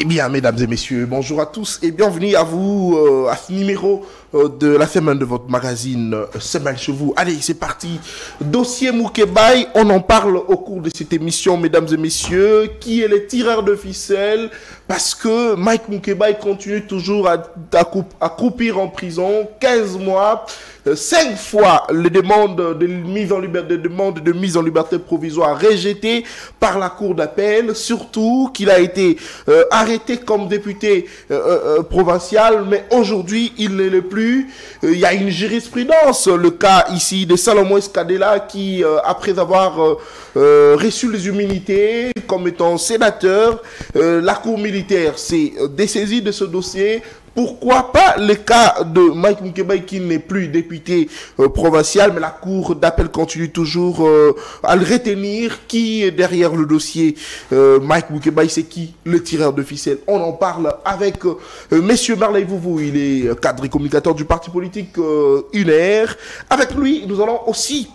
Eh bien, mesdames et messieurs, bonjour à tous et bienvenue à vous à ce numéro de la semaine de votre magazine Semaine chez vous. Allez, c'est parti. Dossier Moukébaye, on en parle au cours de cette émission, mesdames et messieurs. Qui est le tireur de ficelle? Parce que Mike Moukébaye continue toujours à croupir en prison, 15 mois. 5 fois les demandes de mise en liberté provisoire rejetées par la cour d'appel, surtout qu'il a été arrêté comme député provincial, mais aujourd'hui il ne l'est plus. Il y a une jurisprudence, le cas ici de Salomon Escadela qui, après avoir reçu les immunités comme étant sénateur, la cour militaire s'est dessaisie de ce dossier. Pourquoi pas le cas de Mike Moukébaye qui n'est plus député provincial, mais la cour d'appel continue toujours à le retenir. Qui est derrière le dossier Mike Moukébaye? C'est qui le tireur de ficelle? On en parle avec Monsieur Marley Vouvou, il est cadre et communicateur du parti politique UNR. Avec lui, nous allons aussi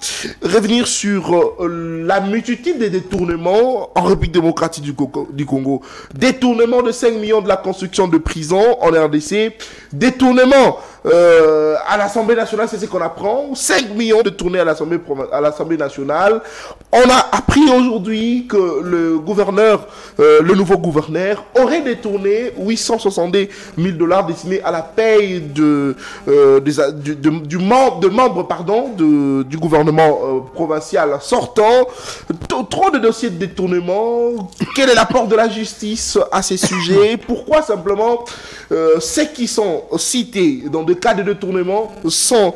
revenir sur la multitude des détournements en République démocratique du Congo. Détournement de 5 millions de la construction de prisons en RDC. Détournement à l'Assemblée nationale, c'est ce qu'on apprend. 5 millions de tournés à l'Assemblée nationale. On a appris aujourd'hui que le gouverneur, le nouveau gouverneur, aurait détourné 870 000 $ destinés à la paye de membres du gouvernement provincial sortant. Trop de dossiers de détournement. Quel est l'apport de la justice à ces sujets? Pourquoi simplement ceux qui sont cités dans des cas de détournement sont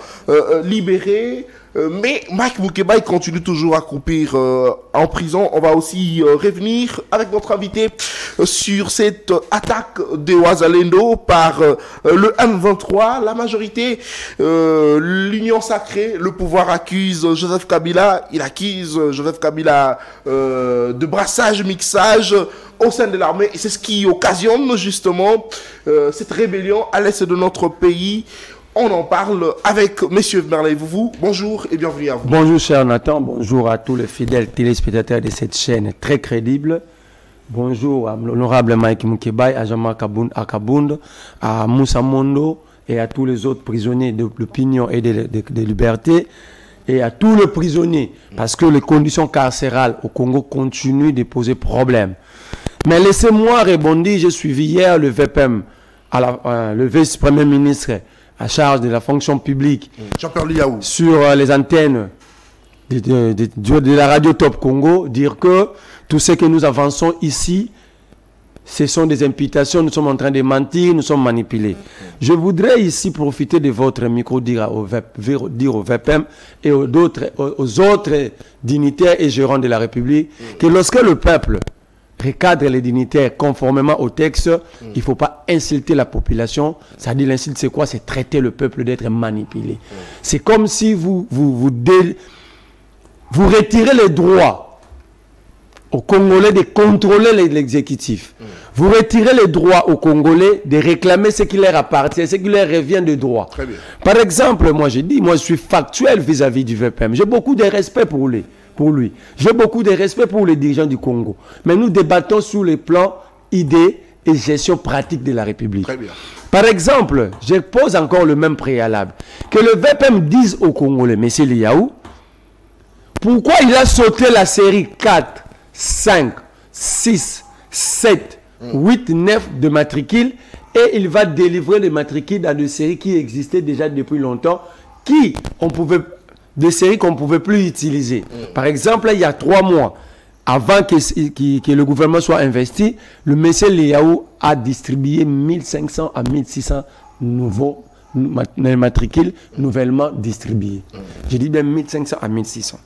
libérés, mais Mike Moukébaye continue toujours à croupir en prison. On va aussi revenir avec notre invité sur cette attaque de Ouazalendo par le M23. La majorité, l'Union sacrée, le pouvoir accuse Joseph Kabila. Il accuse Joseph Kabila de brassage, mixage au sein de l'armée, et c'est ce qui occasionne justement cette rébellion à l'est de notre pays. On en parle avec Monsieur Merley Vouvou. Bonjour et bienvenue à vous. Bonjour cher Nathan, bonjour à tous les fidèles téléspectateurs de cette chaîne très crédible. Bonjour à l'honorable Mike Moukébaye, à Jean-Marc Akabound, à Moussa Mondo et à tous les autres prisonniers de l'opinion et de liberté. Et à tous les prisonniers, parce que les conditions carcérales au Congo continuent de poser problème. Mais laissez-moi rebondir, j'ai suivi hier le VPM, le vice-premier ministre à charge de la fonction publique, Jean-Pierre Liaou, sur les antennes de la radio Top Congo, dire que tout ce que nous avançons ici, ce sont des imputations, nous sommes en train de mentir, nous sommes manipulés. Je voudrais ici profiter de votre micro, dire au VPM et aux autres dignitaires et gérants de la République que lorsque le peuple recadre les dignitaires conformément au texte, il ne faut pas insulter la population. Ça dit l'insulte, c'est quoi? C'est traiter le peuple d'être manipulé. C'est comme si vous retirez les droits aux Congolais de contrôler l'exécutif. Vous retirez les droits aux Congolais de réclamer ce qui leur appartient, ce qui leur revient de droit. Très bien. Par exemple, moi je suis factuel vis-à-vis du VPM. J'ai beaucoup de respect pour lui. J'ai beaucoup de respect pour les dirigeants du Congo. Mais nous débattons sur les plans idées et gestion pratique de la République. Très bien. Par exemple, je pose encore le même préalable. Que le VPM dise aux Congolais, M. Liaou, pourquoi il a sauté la série 4, 5, 6, 7, 8, 9 de matricules et il va délivrer les matricules dans des séries qui existaient déjà depuis longtemps, des séries qu'on ne pouvait plus utiliser. Par exemple, il y a 3 mois, avant que le gouvernement soit investi, le monsieur Liaou a distribué 1500 à 1600 nouveaux matricules nouvellement distribués. Je dis bien 1500 à 1600.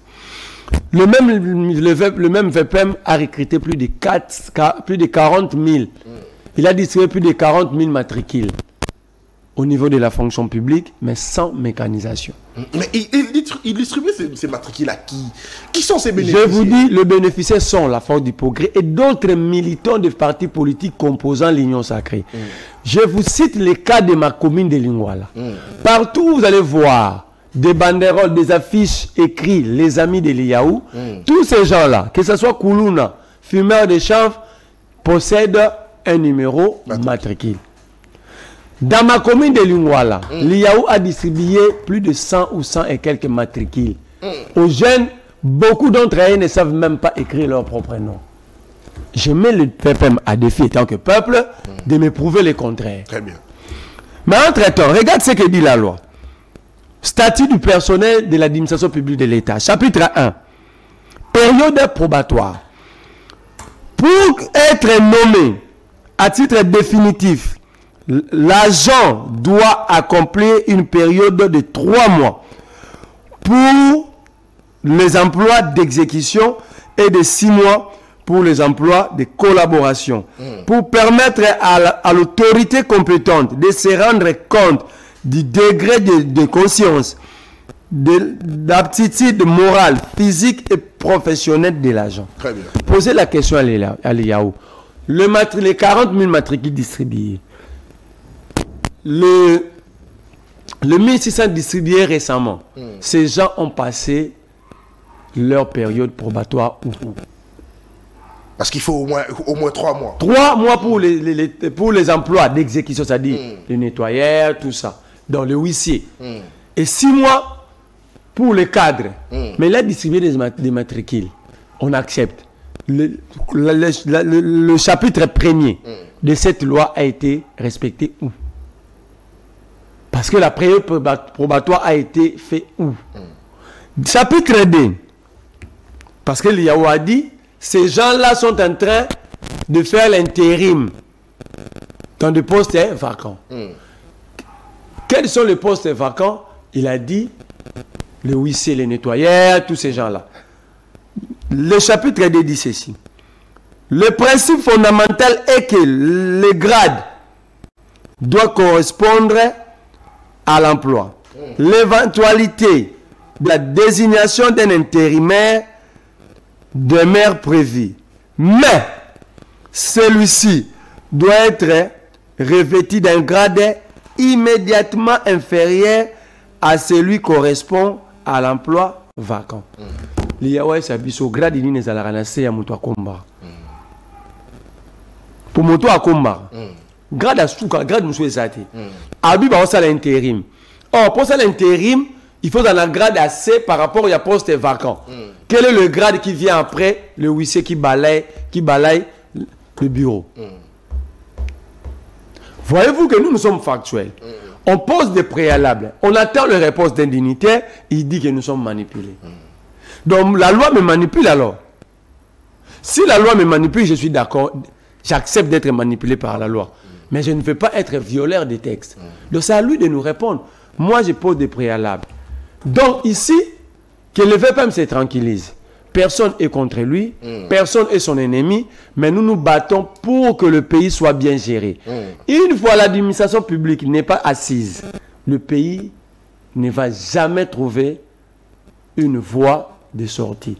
Le même VPM a recruté plus de 40 000. Il a distribué plus de 40 000 matricules au niveau de la fonction publique, mais sans mécanisation. Mais il distribue ces matricules à qui? Qui sont ces bénéficiaires? Je vous dis, les bénéficiaires sont la Force du Progrès et d'autres militants de partis politiques composant l'Union sacrée. Je vous cite les cas de ma commune de Lingwala. Partout, vous allez voir des banderoles, des affiches écrites les amis de Liaou. Tous ces gens-là, que ce soit Koulouna, fumeur de chanvre, possèdent un numéro matricule. Dans ma commune de Lingwala, l'IAO a distribué plus de 100 ou 100 et quelques matricules. Aux jeunes, beaucoup d'entre eux ne savent même pas écrire leur propre nom. Je mets le PPM à défi, tant que peuple, de me prouver le contraire. Très bien. Mais entre-temps, regarde ce que dit la loi. Statut du personnel de l'administration publique de l'État. Chapitre 1. Période probatoire. Pour être nommé à titre définitif, l'agent doit accomplir une période de 3 mois pour les emplois d'exécution et de 6 mois pour les emplois de collaboration. Pour permettre à l'autorité compétente de se rendre compte du degré de conscience, d'aptitude morale, physique et professionnelle de l'agent. Très bien. Posez la question à l'IAO. Les 40 000 matricules distribués, le 1600 distribués récemment, ces gens ont passé leur période probatoire où? Parce qu'il faut au moins 3 mois. 3 mois pour les emplois d'exécution, c'est-à-dire les nettoyeurs, tout ça, dans le huissier. Et 6 mois pour les cadres. Mais là, distribuer des matricules, on accepte. Le chapitre premier de cette loi a été respecté où? Parce que la période probatoire a été faite où? Chapitre 2. Parce que l'IAO a dit, ces gens-là sont en train de faire l'intérim dans des postes vacants. Quels sont les postes vacants? Il a dit, le huissier, les nettoyeurs, tous ces gens-là. Le chapitre 2 dit ceci. Le principe fondamental est que le grade doit correspondre à l'emploi. L'éventualité de la désignation d'un intérimaire demeure prévue. Mais celui-ci doit être revêtu d'un grade immédiatement inférieur à celui correspond à l'emploi vacant. L'IAO s'habille au grade il n'est à la ranasse à Moutoua Komba. Pour Moutoua Komba, grade à Souka, grade Moussoué Zati. Abi va ça l'intérim. Or, pour ça l'intérim, il faut dans la grade assez par rapport au poste vacant. Quel est le grade qui vient après le huissier qui balaye le bureau? Voyez-vous que nous sommes factuels. On pose des préalables. On attend les réponses d'un dignitaire. Il dit que nous sommes manipulés. Donc la loi me manipule alors. Si la loi me manipule, je suis d'accord. J'accepte d'être manipulé par la loi. Mais je ne veux pas être violeur des textes. Donc c'est à lui de nous répondre. Moi, je pose des préalables. Donc ici, que le VPM se tranquillise. Personne n'est contre lui, personne est son ennemi, mais nous nous battons pour que le pays soit bien géré. Une fois l'administration publique n'est pas assise, le pays ne va jamais trouver une voie de sortie.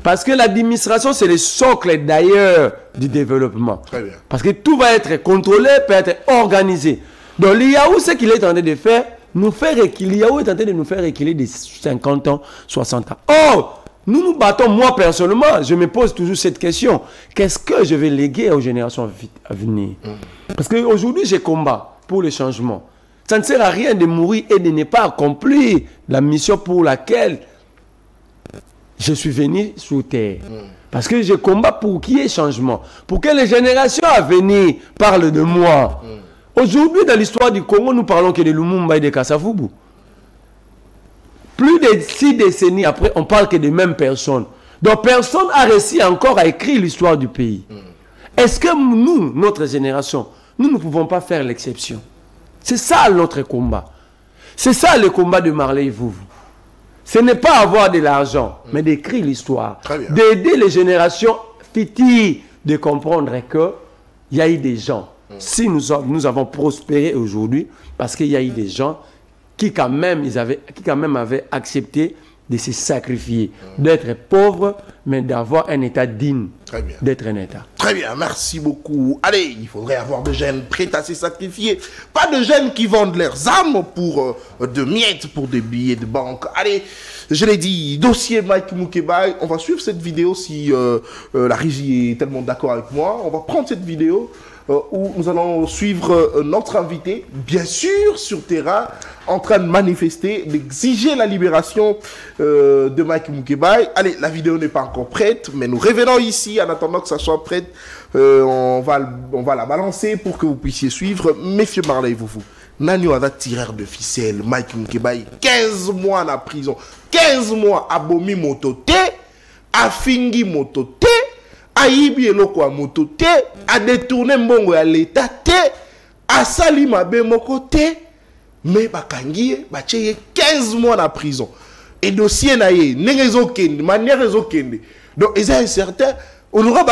Parce que l'administration, c'est le socle d'ailleurs du développement. Très bien. Parce que tout va être contrôlé, peut être organisé. Donc l'IAO, ce qu'il est en train de faire, l'IAO est en train de nous faire reculer de 50 ans, 60 ans. Or, nous nous battons, moi personnellement, je me pose toujours cette question. Qu'est-ce que je vais léguer aux générations à venir? Parce qu'aujourd'hui, je combats pour le changement. Ça ne sert à rien de mourir et de ne pas accomplir la mission pour laquelle je suis venu sur terre. Parce que je combats pour qu'il y ait changement. Pour que les générations à venir parlent de moi. Aujourd'hui, dans l'histoire du Congo, nous parlons que de Lumumba et de Kasavubu. Plus de 6 décennies après, on parle que des mêmes personnes. Donc personne n'a réussi encore à écrire l'histoire du pays. Est-ce que nous, notre génération, nous ne pouvons pas faire l'exception? C'est ça notre combat. C'est ça le combat de Marley Vouvou. Ce n'est pas avoir de l'argent, mais d'écrire l'histoire. D'aider les générations futures de comprendre qu'il y a eu des gens. Si nous avons prospéré aujourd'hui, parce qu'il y a eu des gens qui quand même avaient accepté de se sacrifier, d'être pauvres, mais d'avoir un État digne d'être un État. Très bien, merci beaucoup. Allez, il faudrait avoir des jeunes prêts à se sacrifier. Pas de jeunes qui vendent leurs âmes pour de miettes, pour des billets de banque. Allez, je l'ai dit, dossier Mike Moukebaye. On va suivre cette vidéo si la régie est tellement d'accord avec moi. On va prendre cette vidéo. où nous allons suivre notre invité, bien sûr, sur terrain, en train de manifester, d'exiger la libération de Mike Moukebaye. Allez, la vidéo n'est pas encore prête, mais nous revenons ici en attendant que ça soit prête. On va la balancer pour que vous puissiez suivre. Monsieur Marley, vous. Nani Wada, tireur de ficelle, Mike Moukebaye, 15 mois en prison, 15 mois à Bomi Motote, à Fingi Motote, à Ibi Eloko à Motote, à détourner Mbongo à l'État, à Salima Bemokote, mais Bakangi, Bache 15 mois en prison. Et dossier naïe, n'est-ce manière kende. Donc, ils sont certains. On aura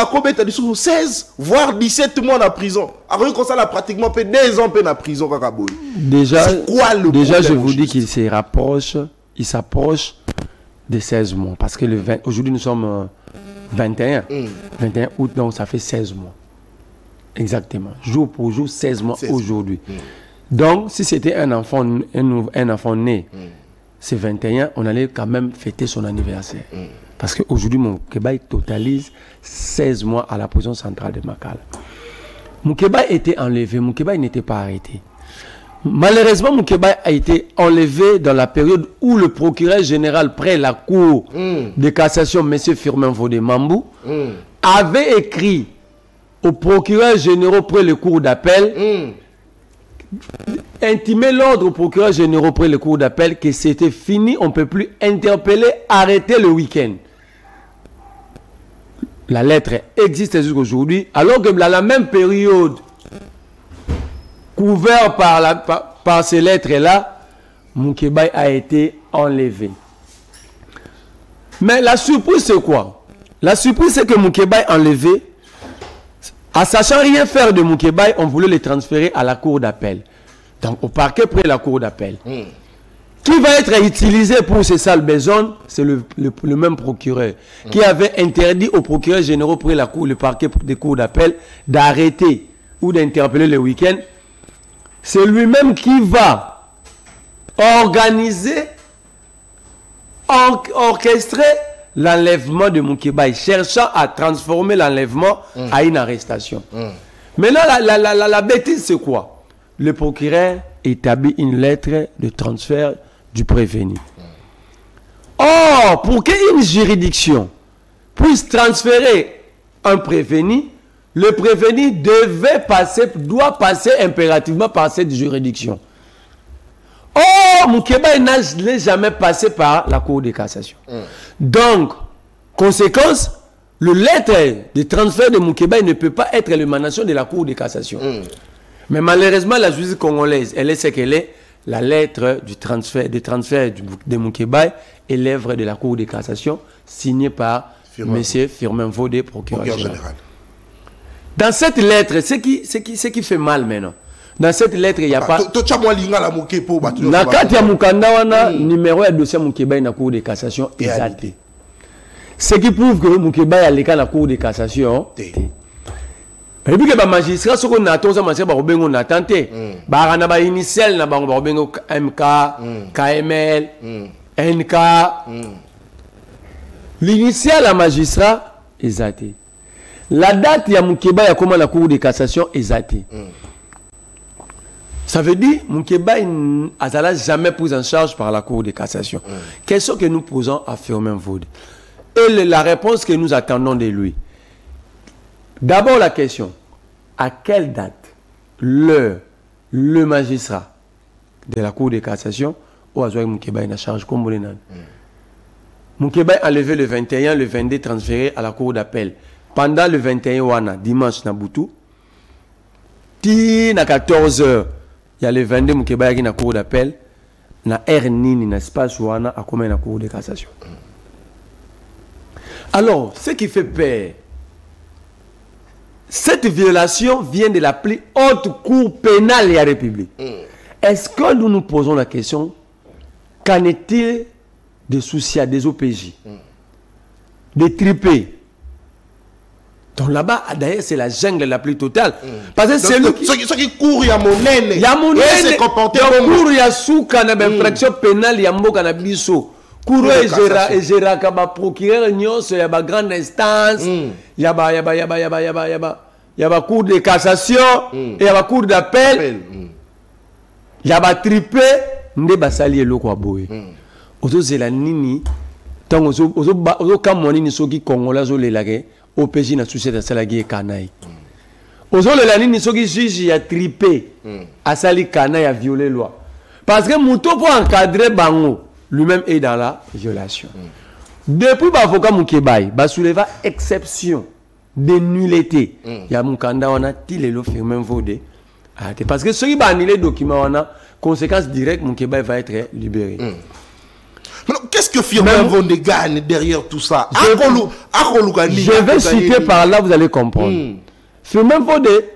16, voire 17 mois en prison. Alors comme ça, là, pratiquement 2 ans en prison. Déjà, quoi je vous dis qu'il s'approche de 16 mois. Parce que aujourd'hui, nous sommes 21 août, donc ça fait 16 mois. Exactement. Jour pour jour, 16 mois aujourd'hui. Donc, si c'était un enfant né, c'est 21, on allait quand même fêter son anniversaire. Parce qu'aujourd'hui, Moukebaye totalise 16 mois à la prison centrale de Makala. Moukebaye était enlevé, Moukebaye n'était pas arrêté. Malheureusement, Moukebaye a été enlevé dans la période où le procureur général près la cour de cassation, M. Firmin Vodé Mambou, avait écrit au procureur général près le cour d'appel, intimer l'ordre au procureur général près le cour d'appel que c'était fini, on ne peut plus interpeller, arrêter le week-end. La lettre existe jusqu'aujourd'hui, alors que dans la même période, couvert par ces lettres-là, Moukebaye a été enlevé. Mais la surprise, c'est quoi? La surprise, c'est que Moukebaye enlevé, en sachant rien faire de Moukebaye, on voulait le transférer à la cour d'appel. Donc au parquet près de la cour d'appel. Qui va être utilisé pour ces sales besognes? C'est le même procureur qui avait interdit au procureur général près le parquet des cours d'appel d'arrêter ou d'interpeller le week-end. C'est lui-même qui va organiser, orchestrer l'enlèvement de Moukebaye, cherchant à transformer l'enlèvement à une arrestation. Maintenant, la bêtise, c'est quoi? Le procureur établit une lettre de transfert du prévenu. Or, pour qu'une juridiction puisse transférer un prévenu, le prévenu doit passer impérativement par cette juridiction. Or, Moukebaye n'a jamais passé par la Cour de cassation. Donc, conséquence, le lettre de transfert de Moukebaye ne peut pas être l'émanation de la Cour de cassation. Mais malheureusement, la justice congolaise, elle est ce qu'elle est. La lettre de transfert de Moukebaye est l'œuvre de la Cour de cassation, signée par M. Firmin Vodé, procureur général. Dans cette lettre, ce qui fait mal maintenant, dans cette lettre, il n'y a pas... La carte ya Moukandawana, numéro de dossier Moukebaye dans la Cour de cassation, exact. Ce qui prouve que Moukebaye a l'écart dans la Cour de cassation. Et puis que les magistrats, ce qu'on attend, c'est que on attend. On a initial, MK, KML, NK. L'initial, la magistrat, exact. La date, il y a Moukebaye a comment la Cour de cassation, exact. Ça veut dire que Moukebaye n'a jamais pris en charge par la Cour de cassation. Question que nous posons à Firmin Vodé. Et la réponse que nous attendons de lui. D'abord la question, à quelle date le magistrat de la Cour de cassation ou Azoy Moukebaye n'a charge comme Moukebaye a levé le 21, le 22 transféré à la Cour d'appel. Pendant le 21 wana, dimanche Nabutu, à 14 h, il y a le 22 Moukebaye qui na Cour d'appel, na Nini, na espace wana, à combien la Cour de cassation. Alors, ce qui fait peur, cette violation vient de la plus haute cour pénale de la République. Est-ce que nous nous posons la question, qu'en est-il des soucis des OPJ, des tripés? Donc là-bas, d'ailleurs, c'est la jungle la plus totale. Parce que c'est lui qui... Ceux qui courent, il y a mon nène. Il y a mon nène. Il y a souka, il y a infraction pénale, il y a mboka na biso. Kouro et Gérard Kaba procureur Nyos, il y a une grande instance, il y a il y a la cour de cassation, et il y a la cour d'appel. Il y a la triplé, ne basali elo kwa boye. Ozo zela nini, tant ozo kamoni ni soki Congolais zo lelage, OPJ na souci de salagi kanai. Ozo le nini soki juge a trippé, a sali kanai a violé loi. Parce que Mouto pour encadrer Bango, lui-même est dans la violation. Depuis l'avocat Moukebay, il souleva exception de nullité. Il y a Moukanda, on a tilé firme vodé. Parce que ceux qui ont annulé les documents, on a conséquence directe, Moukebay va être libéré. Qu'est-ce que Firmin Vodé gagne derrière tout ça? Je vais citer par là, vous allez comprendre. Firmin Vodé,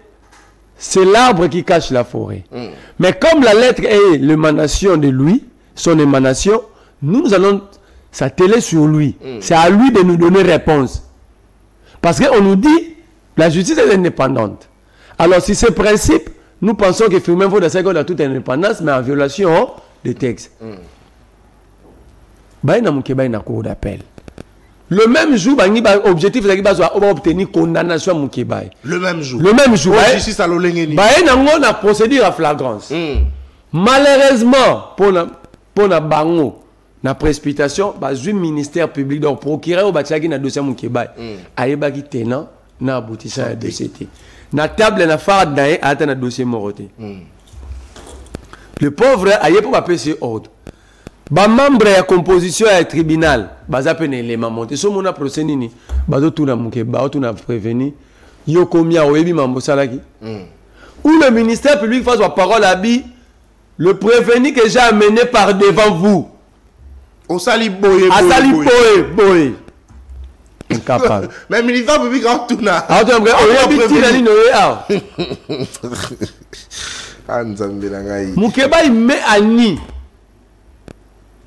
c'est l'arbre qui cache la forêt. Mais comme la lettre est l'émanation de lui, son émanation, nous allons s'atteler sur lui. C'est à lui de nous donner réponse. Parce qu'on nous dit, la justice est indépendante. Alors si ce principe, nous pensons que Firmin Vodé a toute indépendance, mais en violation des textes. Il y a une cour d'appel. Le même jour, l'objectif est d'obtenir condamnation à Moukebay. Le même jour. Le même jour. La justice à l'Olengeni. Il y a une procédure à flagrance. Malheureusement, pour la bango, la précipitation, le ministère public, donc procureur au Batiagi na dossier Moukebay, ayebaki tenant na aboutissant à dossier. Na table na farad na ata na dossier moroté. Le pauvre aye pour appeler ce ordre. Ba membre ya composition ya tribunal, baza pe na élément monté. So mona procès nini, bazo tuna Moukebay, bazo tuna prévenu, yo komia oyebi mambo salaki. Ou le ministère public face à parole à bi, le prévenu que j'ai amené par devant vous. Au sali boye. À sali boye. Incapable. Mais le ministère public en tout na. Ah, tu as Moukebay met à ni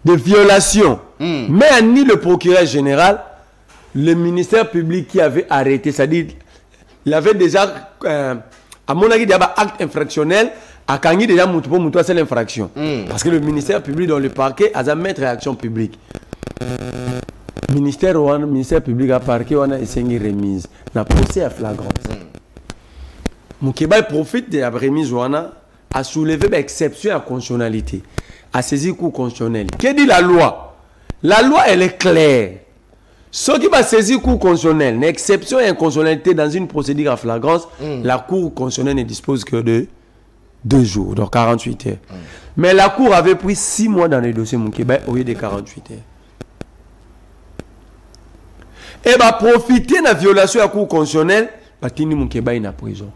de violation. Met à ni le procureur général, le ministère public qui avait arrêté. C'est-à-dire, il avait déjà, à mon avis, il y avait un acte infractionnel. À Kangi, déjà, c'est l'infraction. Parce que le ministère public, dans le parquet, a mettre réaction publique. Ministère public a parqué, on a essayé de remise. On a procès à flagrance. Moukebay profite de la remise, on a soulevé l'exception à constitutionnalité, à saisir cours constitutionnel. Que dit la loi? La loi, elle est claire. Ce qui va saisir cours constitutionnel, une exception et inconstitutionnalité dans une procédure à flagrance, la cour constitutionnelle ne dispose que de 2 jours, donc 48 heures. Mais la cour avait pris 6 mois dans les dossiers Moukebay au lieu de 48 heures. Et va profiter de la violation de la cour constitutionnelle, Batini Moukebay est en prison.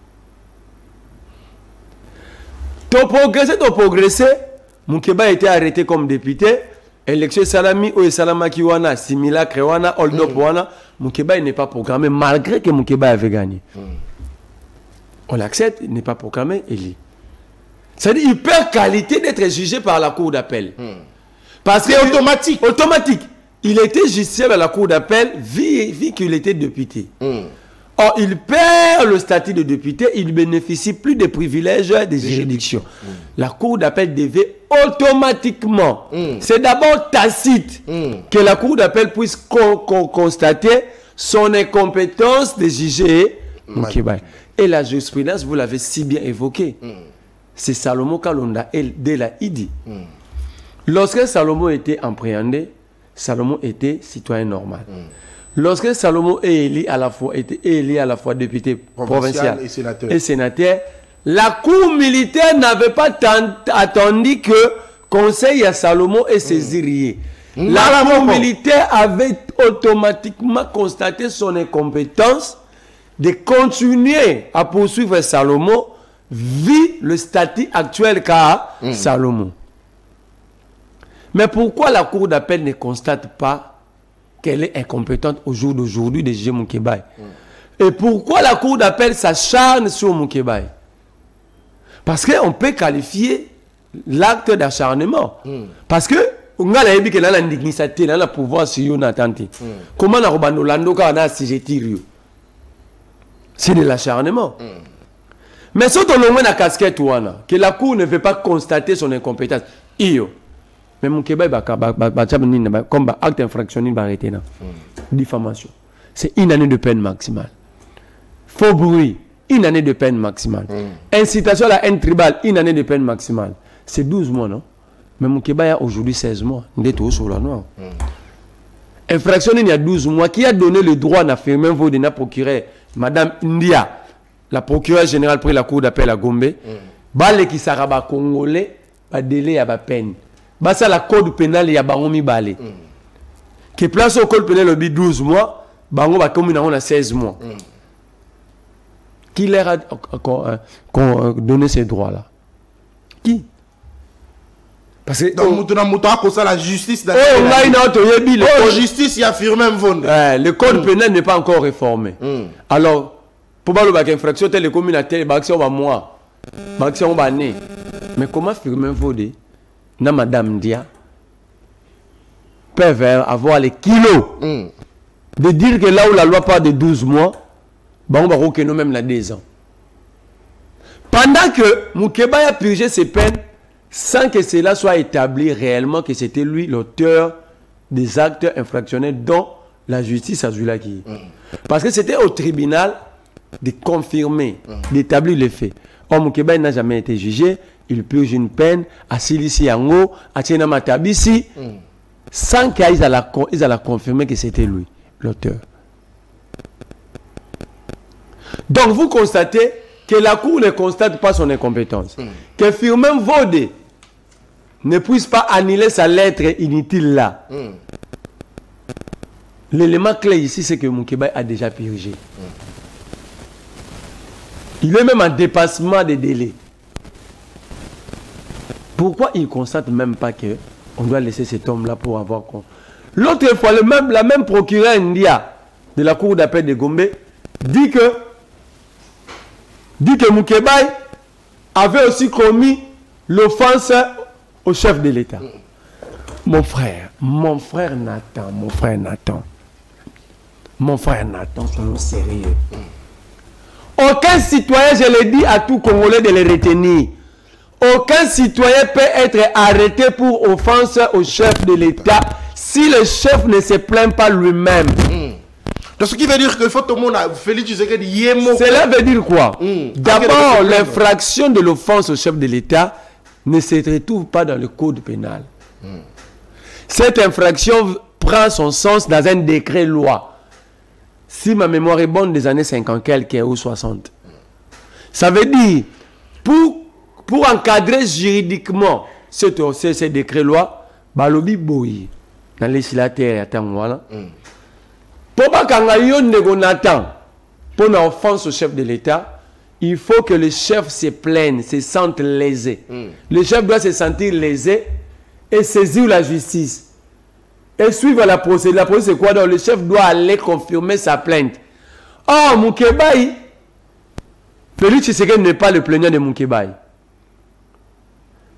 Ton progressé, Moukebay a été arrêté comme député. Élection Salami ou Salamaki wana, simulacre wana, hold up wana, Moukebay n'est pas programmé malgré que Moukebay avait gagné. On l'accepte, il n'est pas programmé, il est. C'est-à-dire qu'il perd qualité d'être jugé par la cour d'appel. Parce que automatique. Automatique. Il était justiciable à la cour d'appel vu qu'il était député. Or, il perd le statut de député, il ne bénéficie plus des privilèges des juridictions. La cour d'appel devait automatiquement, c'est d'abord tacite, que la cour d'appel puisse constater son incompétence de juger Moukebay. Et la jurisprudence, vous l'avez si bien évoqué. C'est Salomon Kalonda de la IDI. Lorsque Salomon était appréhendé, Salomon était citoyen normal. Lorsque Salomon est élu à la fois député provincial et sénateur, la cour militaire n'avait pas attendu que conseil à Salomon ait saisi. La cour militaire avait automatiquement constaté son incompétence de continuer à poursuivre Salomon vu le statut actuel qu'a Salomon. Mais pourquoi la cour d'appel ne constate pas qu'elle est incompétente au jour d'aujourd'hui de juger Moukebay? Et pourquoi la cour d'appel s'acharne sur Moukebay? Parce qu'on peut qualifier l'acte d'acharnement. Parce que on a la que la dignité, la pouvoir sur yon attente. Comment on a Lando quand on a assujetti? C'est de l'acharnement. Mais si on a la casquette que la cour ne veut pas constater son incompétence, mais Moukebay comme acte infractionnel va arrêter là. Diffamation. C'est 1 année de peine maximale. Faux bruit, 1 année de peine maximale. Incitation à la haine tribale, 1 année de peine maximale. C'est 12 mois, non? Mais Moukeba a aujourd'hui 16 mois. Il est tout sur la noire. Infraction, il y a 12 mois. Qui a donné le droit à Firmin Vodena procurer Madame India, la procureure générale pour la cour d'appel à Gombe, Balé qui s'araba congolais, ba délai à ba peine. Bah ça la code pénal y a baromi balé. Qui place au code pénal le 12 mois, bango ba comme on a 16 mois. Qui leur a donné ces droits-là? Qui? Parce que donc la justice la justice il a affirmé le code pénal n'est pas encore réformé. Alors pour pas le infraction telle communauté action va moi action va né. Mais comment Firmin Vodé na Madame Dia peuvent avoir les kilos de dire que là où la loi parle de 12 mois, on va reconnaître même la 2 ans. Pendant que Moukeba a purgé ses peines sans que cela soit établi réellement que c'était lui l'auteur des actes infractionnels dont la justice a joué qui. Parce que c'était au tribunal de confirmer, d'établir les faits. Or, Moukeba n'a jamais été jugé, il purge une peine, à Silisi Yango, à Tiena Matabisi, sans qu'ils aient confirmé que c'était lui l'auteur. Donc, vous constatez que la Cour ne constate pas son incompétence. Que Firmin Vodé ne puisse pas annuler sa lettre inutile là. L'élément clé ici, c'est que Moukeba a déjà purgé. Il est même en dépassement des délais. Pourquoi il ne constate même pas qu'on doit laisser cet homme-là pour avoir quoi? L'autre fois, la même procureure India de la Cour d'appel de Gombe dit que Moukeba avait aussi commis l'offense au chef de l'État. Mon frère Nathan, soyons sérieux. Aucun citoyen, je le dis à tout Congolais de le retenir, aucun citoyen peut être arrêté pour offense au chef de l'État si le chef ne se plaint pas lui-même. Donc, ce qui veut dire que faut tout le monde Félix Tshisekedi yemo. Cela veut dire quoi? D'abord, l'infraction de l'offense au chef de l'État ne se retrouve pas dans le code pénal. Cette infraction prend son sens dans un décret-loi. Si ma mémoire est bonne, des années 50 quelques ou 60. Ça veut dire, pour encadrer juridiquement ce décret-loi, balobi boyi dans les législateur attends voilà. Pour pas qu'on ait pour une offense au chef de l'État, il faut que le chef se plaigne, se sente lésé. Le chef doit se sentir lésé et saisir la justice. Et suivre la procédure. La procédure, c'est quoi? Donc, le chef doit aller confirmer sa plainte. Oh, Moukébaï, Félix Tshisekedi n'est pas le plaignant de Moukébaï.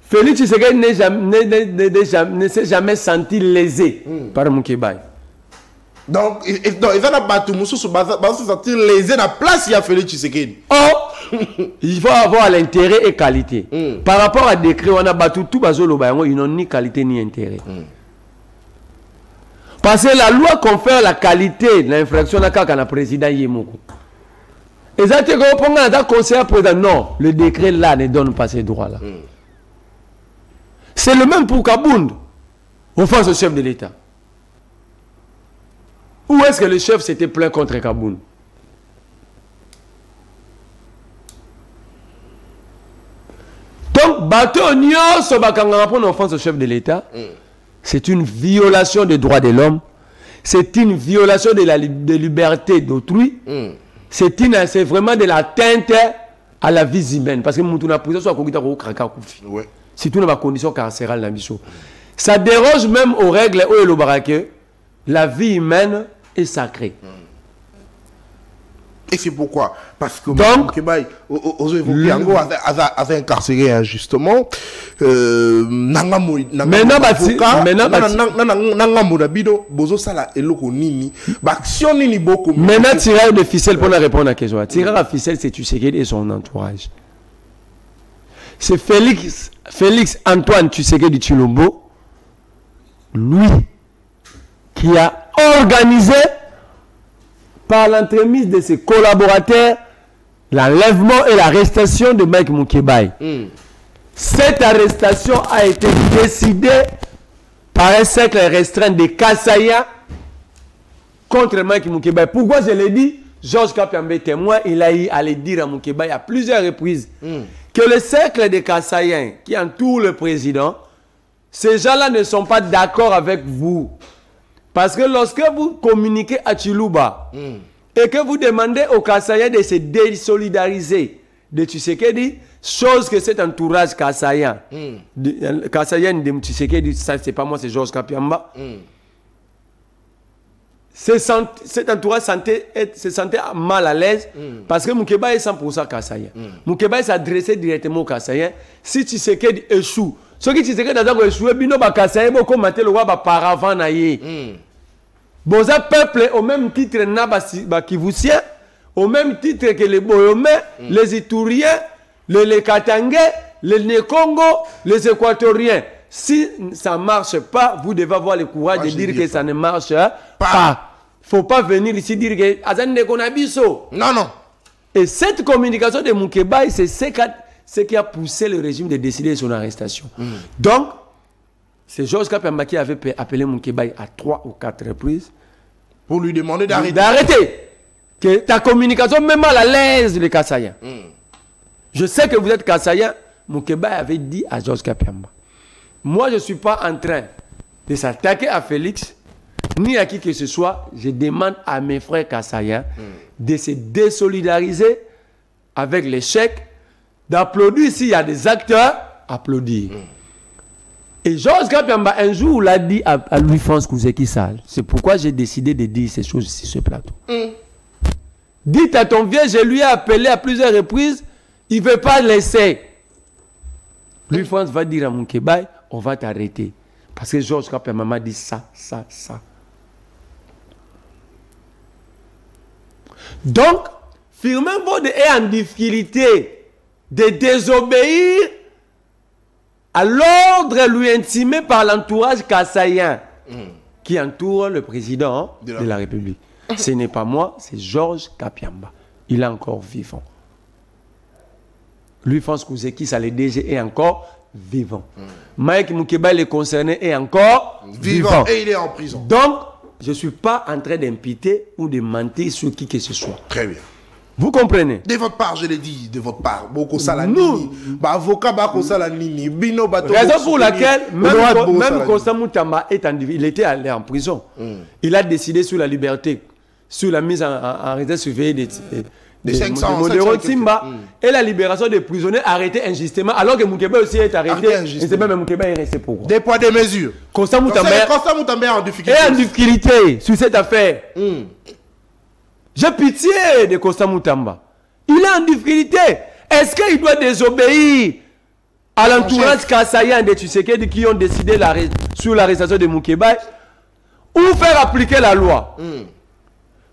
Félix Tshisekedi ne s'est jamais senti lésé par Moukébaï. Donc, il va se sentir lésé dans la place il y a Félix Tshisekedi. Oh, il faut avoir l'intérêt et qualité. Par rapport à décret, on a battu tout bazolo, ils n'ont ni qualité ni intérêt. Parce que la loi confère la qualité de l'infraction à la président Yemoko. Et ça, tu as conseiller président. Non, le décret là ne donne pas ces droits-là. C'est le même pour Kabound, offense au chef de l'État. Où est-ce que le chef s'était plaint contre Kabound? Donc, bateau nyo so bakanga pour une offense au chef de l'État. C'est une violation des droits de l'homme. C'est une violation de la liberté d'autrui. C'est vraiment de l'atteinte à la vie humaine. Parce que Moutouna prison soit Kogita Kraka Koufi. C'est une condition carcérale dans le. Ça déroge même aux règles où le barake. La vie humaine est sacrée. Et c'est pourquoi? Parce que donc, Yango avait incarcéré injustement. Maintenant, tirage de ficelle pour répondre à la question. Tirage à ficelle, c'est Tshisekedi et son entourage. C'est Félix Antoine Tshisekedi Tshilombo, lui, qui a organisé par l'entremise de ses collaborateurs l'enlèvement et l'arrestation de Mike Mukebai. Cette arrestation a été décidée par un cercle restreint de Kassaïa contre Mike Mukebai. Pourquoi je l'ai dit? Georges Kapiambe témoin, il a eu à le dire à Mukebai à plusieurs reprises que le cercle de Kassaïens qui entoure le président, ces gens-là ne sont pas d'accord avec vous. Parce que lorsque vous communiquez à Chiluba et que vous demandez aux Kassaïens de se désolidariser de Tshisekedi, chose que cet entourage kassaïen, kassaïen de Tshisekedi, ça c'est pas moi, c'est Georges Kapiamba, cet entourage se sentait mal à l'aise parce que Mukebai est 100% kassaïen. Mukebai s'adressait directement aux kassaïens. Si Tshisekedi échoue, ceux qui Tshisekedi a échoué, bino ba kassaïen bo commenter le roi ba paravant na ye. Boza peuple au même titre na ba Kivussien, au même titre que les Boyomais, les Itouriens, les Katangais, les Nékongo, les Équatoriens. Si ça ne marche pas, vous devez avoir le courage de dire que ça ne marche pas. Il ne faut pas venir ici dire que Azan Nekonabiso. Non, non. Et cette communication de Mukebai, c'est ce qui a poussé le régime de décider de son arrestation. Donc, c'est Georges Kapiamba qui avait appelé Mukebai à 3 ou 4 reprises pour lui demander d'arrêter. D'arrêter. Que ta communication met mal à l'aise les Kassaïens. Je sais que vous êtes Kassaïens. Mukebai avait dit à Georges Kapiamba, moi je ne suis pas en train de s'attaquer à Félix, ni à qui que ce soit. Je demande à mes frères Kassaïens de se désolidariser avec l'échec, d'applaudir s'il y a des acteurs, applaudir. Et Georges Kapiamba, un jour, l'a dit à Louis-François Kouzeki Sall. C'est pourquoi j'ai décidé de dire ces choses sur ce plateau. Dites à ton vieux, je lui ai appelé à plusieurs reprises, il ne veut pas laisser. Louis-François va dire à Mukebai, on va t'arrêter. Parce que Georges Kapiamba m'a dit ça. Donc, Firmin Vode est en difficulté de désobéir à l'ordre lui intimé par l'entourage kassaïen qui entoure le président de la République. Ce n'est pas moi, c'est Georges Kapiamba. Il est encore vivant. Louis-François Kouzeki, ça le DG est encore vivant. Mike Mukebai, le concerné, est encore vivant. Et il est en prison. Donc, je ne suis pas en train d'imputer ou de mentir sur qui que ce soit. Très bien. Vous comprenez? De votre part, je l'ai dit, de votre part. Nous, avocat, raison pour laquelle, même Constant Moutamba, il était allé en prison. Il a décidé sur la liberté, sur la mise en réserve surveillée de 500 Simba et la libération des prisonniers arrêtés injustement, alors que Mukebai aussi est arrêté. Et c'est même Mukebai est resté pourquoi? Des poids, des mesures. Constant Moutamba est en difficulté. Est en difficulté sur cette affaire. J'ai pitié de Constant Moutamba. Il est en difficulté. Est-ce qu'il doit désobéir à l'entourage kassaïen de Tshisekedi qui ont décidé sur l'arrestation de Mukebai ou faire appliquer la loi?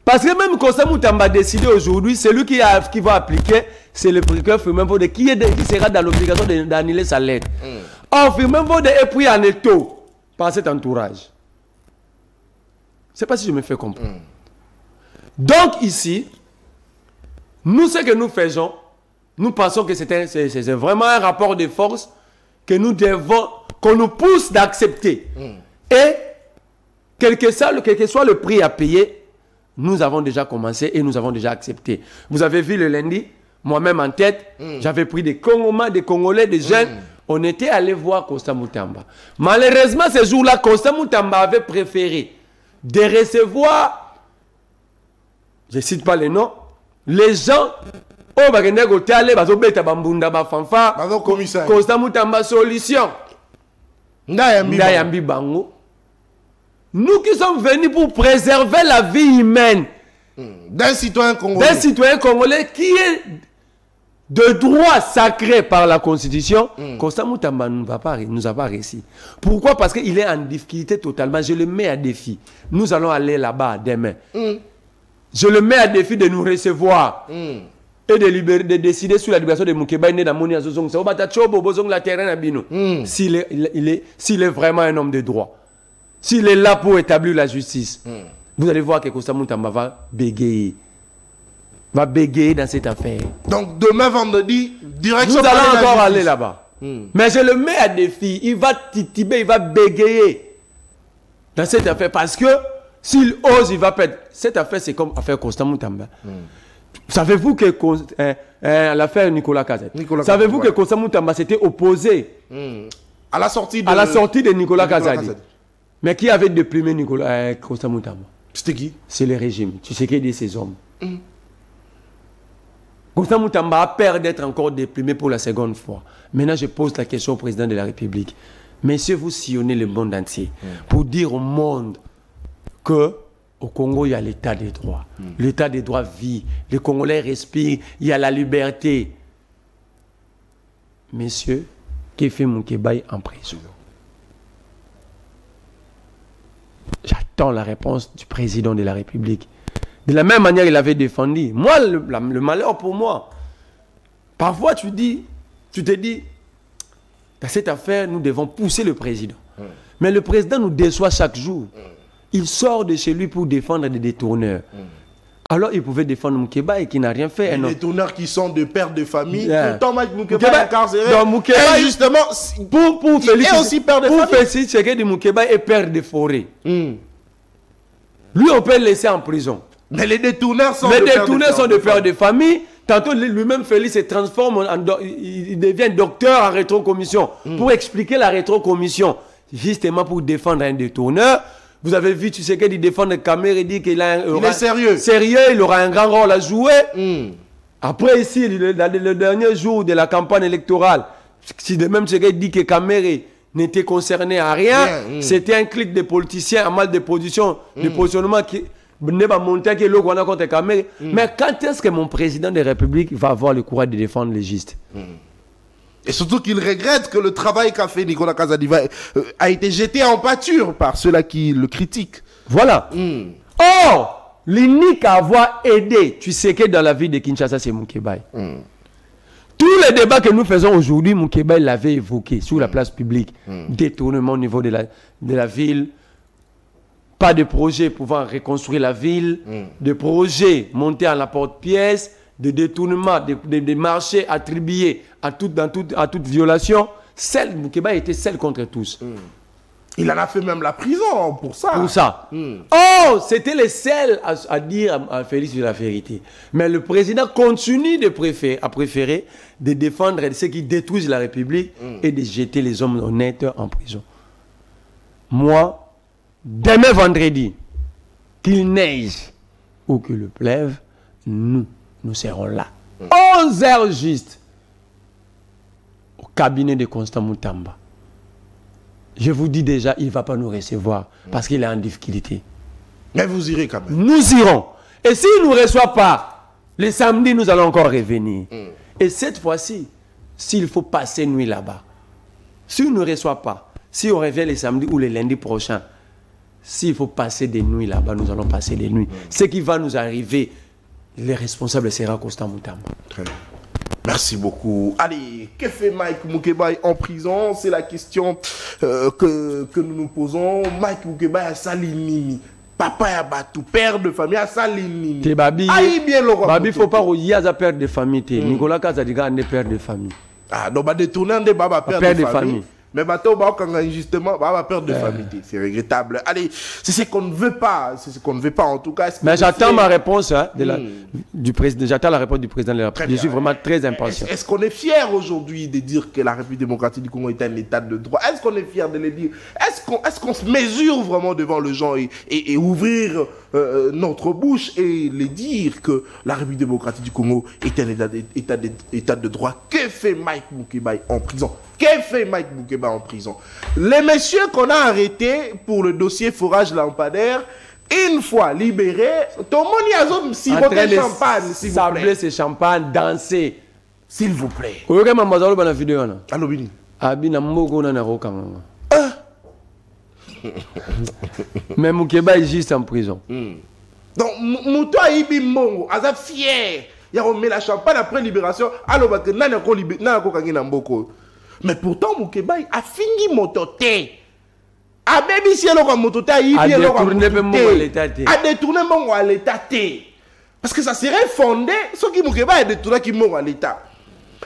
Parce que même Constant Moutamba a décidé aujourd'hui, celui qui va appliquer, c'est le procureur Firmin Vode qui sera dans l'obligation d'annuler sa lettre. Or, Firmin Vode est pris en étau par cet entourage. Je ne sais pas si je me fais comprendre. Donc ici, nous, ce que nous faisons, nous pensons que c'est vraiment un rapport de force que nous devons, qu'on nous pousse d'accepter. Et, quel que soit le prix à payer, nous avons déjà commencé et nous avons déjà accepté. Vous avez vu le lundi, moi-même en tête, j'avais pris des Congolais, des Congolais, des jeunes. On était allé voir Constant Moutamba. Malheureusement, ce jour-là, Constant Moutamba avait préféré de recevoir, je ne cite pas les noms, les gens, Constant Moutamba solution. Ndayambi Bango. Nous qui sommes venus pour préserver la vie humaine d'un citoyen congolais qui est de droit sacré par la Constitution, Constant Moutamba nous a pas réussi. Pourquoi? Parce qu'il est en difficulté totalement. Je le mets à défi. Nous allons aller là-bas demain. Je le mets à défi de nous recevoir et de décider sur la libération de Mukebai. S'il est vraiment un homme de droit. S'il est là pour établir la justice, vous allez voir que Constant Moutamba va bégayer. va bégayer dans cette affaire. Donc demain vendredi, direction. Nous allons encore aller là-bas. Mais je le mets à défi. Il va tituber, il va bégayer dans cette affaire. Parce que s'il ose, il va perdre. Cette affaire, c'est comme l'affaire Constant Moutamba. Savez-vous que l'affaire Nicolas Kazadi, savez-vous que Constant Moutamba s'était opposé à la sortie de Nicolas Kazadi. Mais qui avait déprimé Constant Moutamba? C'était qui? C'est le régime. Tu sais qui dit ces hommes. Constant Moutamba a peur d'être encore déprimé pour la seconde fois. Maintenant, je pose la question au président de la République. Messieurs, vous sillonnez le monde entier pour dire au monde que au Congo, il y a l'état des droits. L'état des droits vit. Les Congolais respirent. Il y a la liberté. Messieurs, Kéfé Moukébaï en prison. J'attends la réponse du président de la République. De la même manière, il avait défendu. Moi, le malheur pour moi. Parfois, tu te dis, dans cette affaire, nous devons pousser le président. Mais le président nous déçoit chaque jour. Il sort de chez lui pour défendre des détourneurs. Alors, il pouvait défendre Moukébaï qui n'a rien fait. Des détourneurs qui sont de pères de famille. Pourtant, Moukébaï est incarcéré. Donc, Moukébaï, justement, pour il est aussi père de famille. Pour Félix Tshisekedi, Moukébaï est père de forêt. Lui, on peut le laisser en prison. Mais les détourneurs sont de pères de famille. Tantôt, lui-même, Félix se transforme il devient docteur en rétrocommission. Pour expliquer la rétrocommission, justement pour défendre un détourneur. Vous avez vu, tu sais qu'il défend le caméra et dit qu'il est sérieux. Il aura un grand rôle à jouer. Après, ici, le dernier jour de la campagne électorale, si de même il dit que Kamere n'était concerné à rien, c'était un clic de politiciens à mal de position, de positionnement qui n'est pas monté que l'eau a contre Kamere. Mais quand est-ce que mon président de la République va avoir le courage de défendre les justes? Et surtout qu'il regrette que le travail qu'a fait Nicolas Kazadi a été jeté en pâture par ceux-là qui le critiquent. Voilà. Or, l'unique à avoir aidé, tu sais que dans la vie de Kinshasa, c'est Moukébaï. Tous les débats que nous faisons aujourd'hui, Moukébaï l'avait évoqué sur la place publique. Détournement au niveau de la ville. Pas de projet pouvant reconstruire la ville. De projet monté à la porte-pièce. De détournement, de marchés attribués à toute violation. Moukébaï était celle contre tous. Il en a fait même la prison pour ça. Oh, c'était les seuls à dire à Félix de la vérité. Mais le président continue de préférer de défendre ceux qui détruisent la République et de jeter les hommes honnêtes en prison. Moi, demain vendredi, qu'il neige ou qu'il le pleuve, nous serons là. 11h juste. Au cabinet de Constant Moutamba. Je vous dis déjà, il ne va pas nous recevoir parce qu'il est en difficulté. Mais vous irez quand même. Nous irons. Et s'il ne nous reçoit pas, le samedi, nous allons encore revenir. Et cette fois-ci, s'il faut passer nuit là-bas, s'il ne nous reçoit pas, si on revient le samedi ou le lundi prochain, s'il faut passer des nuits là-bas, nous allons passer des nuits. Ce qui va nous arriver, le responsable sera Constant Moutamba. Très bien. Merci beaucoup. Allez, que fait Mike Moukébaï en prison? C'est la question que nous nous posons. Mike Moukébaï a Salinini. Papa a battu, père de famille a Salinini. Te babi, bien le babi faut pas qu'il y a père de famille. Nicolas Kazadiga est père de famille. Ah, donc détourner des baba père de famille. Mais bateau justement père de famille, c'est regrettable. Allez, c'est ce qu'on ne veut pas, en tout cas. Mais j'attends ma réponse du président. J'attends la réponse du président de la République. Je suis vraiment très impatient. Est-ce qu'on est fier aujourd'hui de dire que la République démocratique du Congo est un état de droit? Est-ce qu'on est fier de le dire? Est-ce qu'on se mesure vraiment devant les gens et ouvrir notre bouche et les dire que la République démocratique du Congo est un état de droit? Que fait Mike Moukébaï en prison? Qu'est-ce fait Mike Moukébaï en prison? Les messieurs qu'on a arrêtés pour le dossier forage lampadaire, une fois libérés, tout le monde y a zone si vous plaît champagne, s'il vous plaît. Sabler ce champagne, danser. S'il vous plaît. Vous regardez ma mazalo dans la vidéo. Allô, Bini. Abina moko na roka. Mais Moukébaï est juste en prison. Donc, Mouto a ibi mongo, aza fier. Il a remis la champagne après libération. Alors, n'a ko kangina mboko. Mais pourtant, Moukébaï a fini mototé. A bébi si elle a mototé, a détourné mongo à l'état. Parce que ça serait fondé ce qui Moukeba est détourné qui mort à l'État.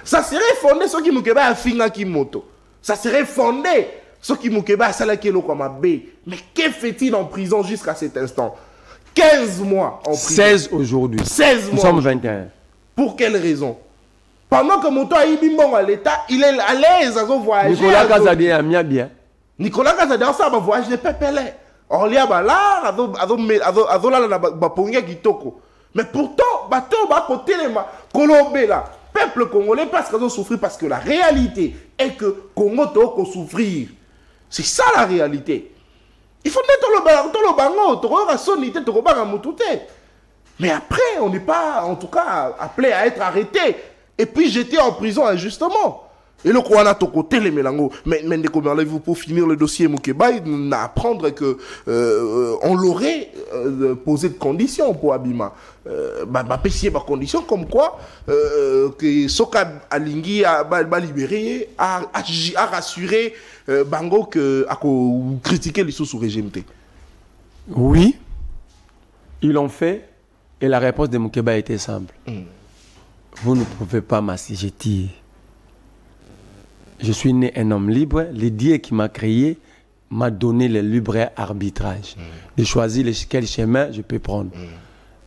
Ça serait fondé ce qui Moukeba a finga qui moto. Ça serait fondé ce qui Moukeba a salaki lo comme B. Mais que fait-il en prison jusqu'à cet instant? 15 mois en prison. 16 aujourd'hui. 16 mois. Nous sommes 21. Pour quelle raison? Pendant que Moto a eu bon à l'État, il est à l'aise à voyager. Nicolas Kazadi a mis bien. Nicolas Kazadi a ça voyage de pépélé. On lia bala, azola na bapongia kitoko. Mais pourtant, bateau ba côté les ma Colombie là, peuple congolais parce qu'ils ont souffert parce que la réalité est que Congo to souffrir. C'est ça la réalité. Il faut mettre le bango, to ra sonité, to ba mutute. Mais après, on n'est pas, en tout cas, appelé à être arrêté et puis jeté en prison injustement. Et le Kouana to côté les mélango. Mais vous pour finir le dossier Moukeba, apprendre que on l'aurait posé de conditions pour Abima. Pessier par condition comme quoi que Soka Alingui a libéré, a rassuré Bango que a critiqué les sous régime. Oui, ils l'ont fait. Et la réponse de Moukeba était simple. Vous ne pouvez pas m'assujettir. Je suis né un homme libre. Le Dieu qui m'a créé m'a donné le libre arbitrage de choisir quel chemin je peux prendre.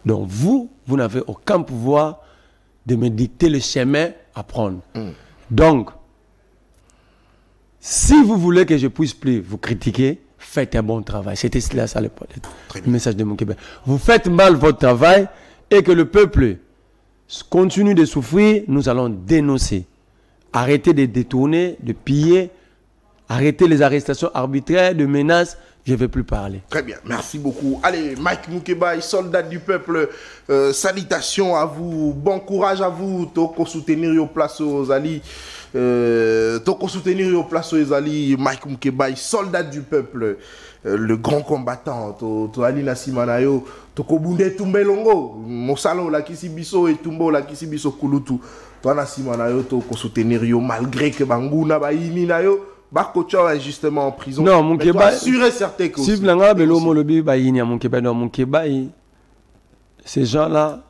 Donc vous n'avez aucun pouvoir de me dicter le chemin à prendre. Donc, si vous voulez que je puisse plus vous critiquer, faites un bon travail. C'était cela, ça le message de Moukeba. Vous faites mal votre travail et que le peuple continue de souffrir, nous allons dénoncer. Arrêtez de détourner, de piller, arrêtez les arrestations arbitraires, de menaces. Je ne vais plus parler. Très bien, merci beaucoup. Allez, Mike Moukeba, soldat du peuple, salutations à vous, bon courage à vous, toko soutenir au place aux alliés. Toko soutenir au place aux alliés, Mike Moukeba, soldat du peuple, le grand combattant, to ali nasimanayo, toko bunde tumbelongo, mosalo la kisibiso et tumbo la kisibiso kulutu, to nasimanayo toko soutenir yo malgré que banguna ba ini na yo. Bakocha injustement en prison. Non, mon Moukeba. Assuré certain que. Si Blanga Belomo Lobi Baïni à Moukeba, non, Moukeba, ces gens-là,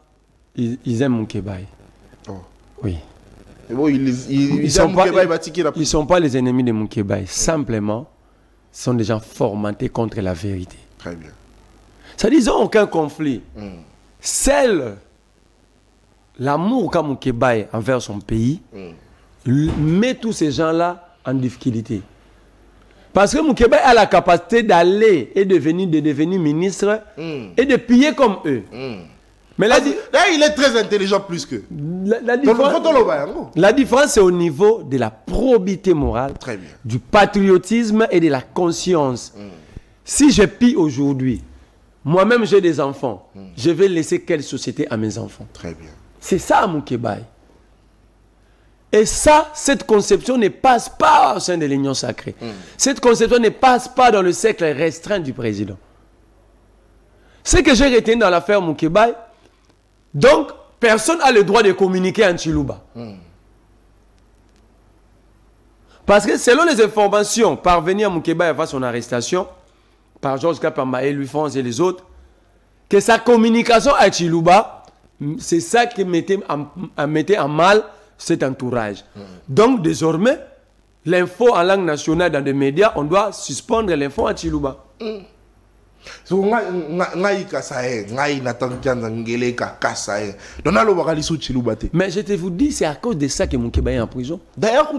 ils aiment Moukeba. Oh. Oui. Et bon, ils sont pas les ennemis de Moukeba. Simplement, ce sont des gens formatés contre la vérité. Très bien. Ça dit, ils n'ont aucun conflit. Seul l'amour qu'a Moukeba envers son pays met tous ces gens-là en difficulté. Parce que Moukeba a la capacité d'aller et de devenir ministre et de piller comme eux. Mais là, il est très intelligent plus que. La différence, c'est au niveau de la probité morale, du patriotisme et de la conscience. Si je pille aujourd'hui, moi-même j'ai des enfants, je vais laisser quelle société à mes enfants? Très bien. C'est ça Moukeba. Et ça, cette conception ne passe pas au sein de l'Union sacrée. Cette conception ne passe pas dans le cercle restreint du président. Ce que j'ai retenu dans l'affaire Moukeba, donc, personne n'a le droit de communiquer en Chiluba. Parce que selon les informations parvenues à Moukeba avant son arrestation, par Georges Kapamba et Louis France et les autres, que sa communication à Chiluba, c'est ça qui mettait en mal cet entourage. Donc désormais, l'info en langue nationale dans les médias, on doit suspendre l'info à Chiluba. Mais je te vous dis, c'est à cause de ça que Moukeba est en prison. D'ailleurs,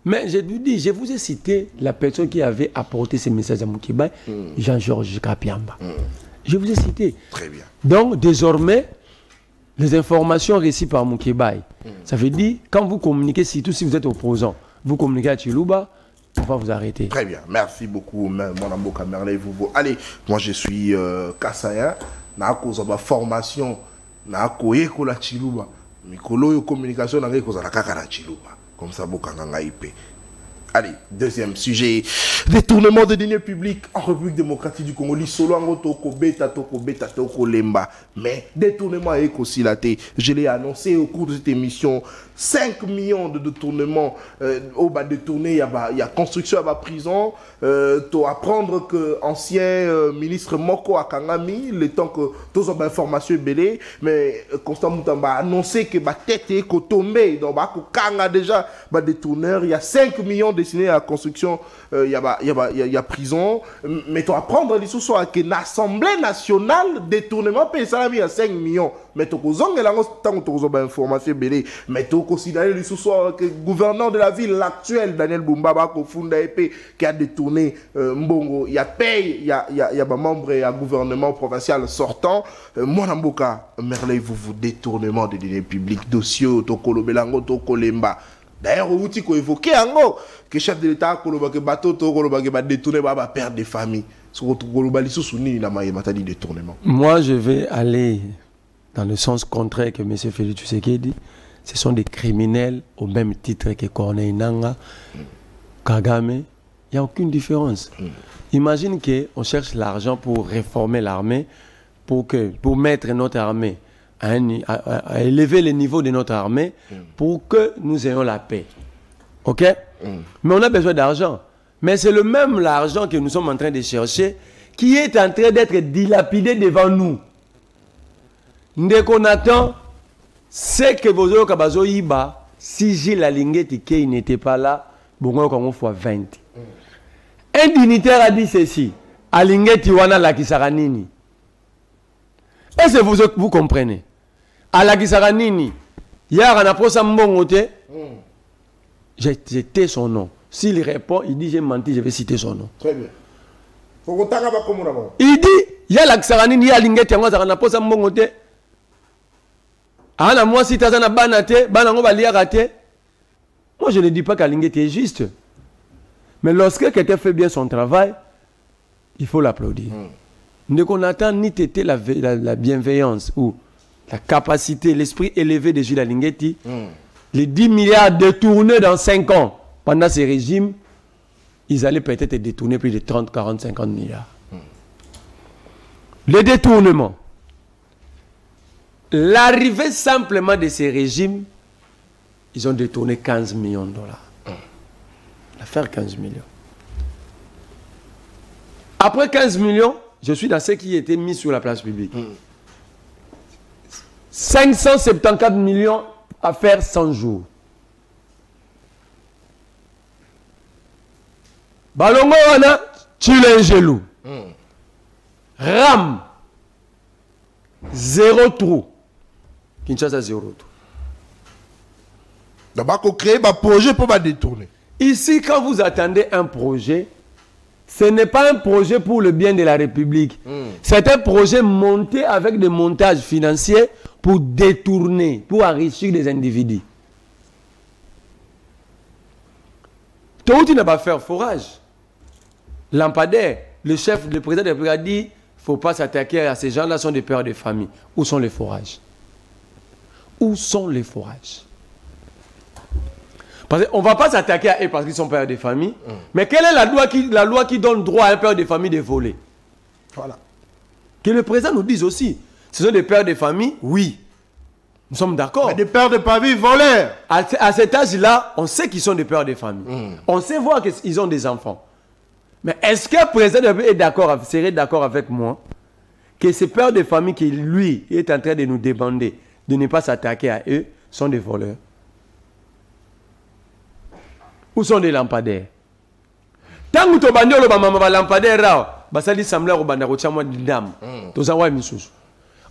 mais je vous dis, je vous ai cité la personne qui avait apporté ces messages à Moukeba, Jean-Georges Kapiamba. Je vous ai cité. Très bien. Donc désormais, les informations reçues par Moukeba, ça veut dire, quand vous communiquez, surtout si vous êtes opposant, vous communiquez à Chiluba, on va vous arrêter. Très bien, merci beaucoup, mon amour Camerley. Allez, moi je suis Kassaya, na cause de ma formation, na koye ko la Chiluba, mais kolo yo communication na cause la kaka na Chiluba, comme ça bokanga ngaipe. Allez, deuxième sujet. Détournement de deniers publics en République démocratique du Congo. Mais détournement est aussi laté. Je l'ai annoncé au cours de cette émission. 5 millions de détournements au bas détourné. Il y a construction à la prison. Tu apprendre que ancien ministre Moko Akangami, le temps que tous ont information belé, mais Constant Moutamba a annoncé que la tête est tombée. Donc, Kanga déjà détourneur. Il y a 5 millions destinés à la construction. Il y a prison. Mais tu apprendre les sous que l'Assemblée nationale détournement paye ça il y a 5 millions. Mais tu as information belé. Mais tu considérer les sous que le gouverneur de la ville actuelle, Daniel Bumbaba, qui a détourné Mbongo. Il y a paye, il y a membre et un gouvernement provincial sortant. Moi, Namboka, Merley, vous détournement des deniers publics, dossier, Tokolo Belango, Tokolemba. D'ailleurs, vous avez évoqué que le chef de l'État a bateau, détourné par père de famille. Moi, je vais aller dans le sens contraire que M. Félix Tshisekedi. Ce sont des criminels au même titre que Corneille Nangaa, Kagame. Il n'y a aucune différence. Imagine qu'on cherche l'argent pour réformer l'armée, pour mettre notre armée à élever le niveau de notre armée pour que nous ayons la paix. OK? Mais on a besoin d'argent. Mais c'est le même l'argent que nous sommes en train de chercher qui est en train d'être dilapidé devant nous. Dès qu'on attend, c'est que Bozo Kabazo Iba, si Gilles Alingeti Kei n'était pas là, bon, on fois 20. Un dignitaire a dit ceci, Alingeti Wana Lakisaranini. Est-ce que vous comprenez? À Lakisaranini, hier, on a posé un bon côté. J'ai cité son nom. S'il répond, il dit j'ai menti, je vais citer son nom. Très bien. Il dit, il y a Lakisaranini, il y a Alingeti, on a posé un bon côté. Moi, si tu as un banate, moi je ne dis pas qu'Alingeti est juste. Mais lorsque quelqu'un fait bien son travail, il faut l'applaudir. Donc on attend ni tété la bienveillance ou la capacité, l'esprit élevé de Jules Alingeti. Les 10 milliards détournés dans 5 ans. Pendant ces régimes, ils allaient peut-être détourner plus de 30, 40, 50 milliards. Le détournement. L'arrivée simplement de ces régimes, ils ont détourné 15 millions de dollars. L'affaire 15 millions. Après 15 millions, je suis dans ce qui était mis sur la place publique. 574 millions à faire 100 jours. Balongo wana, Chilengelou. Ram. 0 trou. Kinshasa 0 trou. D'abord, on crée un projet pour détourner. Ici, quand vous attendez un projet, ce n'est pas un projet pour le bien de la République. C'est un projet monté avec des montages financiers pour détourner, pour enrichir des individus. Tout n'a pas faire forage. Lampadaire, le président de la République a dit il ne faut pas s'attaquer à ces gens-là, sont des pères de famille. Où sont les forages? Où sont les forages? Parce qu'on ne va pas s'attaquer à eux parce qu'ils sont pères de famille. Mais quelle est la loi qui donne droit à un père de famille de voler? Voilà. Que le président nous dise aussi. Ce sont des pères de famille? Oui. Nous sommes d'accord. Mais des pères de famille voleurs. À cet âge-là, on sait qu'ils sont des pères de famille. On sait voir qu'ils ont des enfants. Mais est-ce que le président serait d'accord avec moi que ces pères de famille qui, lui, est en train de nous demander de ne pas s'attaquer à eux, sont des voleurs? Où sont les lampadaires? Tant que tu as des lampadaires, basali sembla au bandaro tchamwa d'idam. Tous en voient misusu.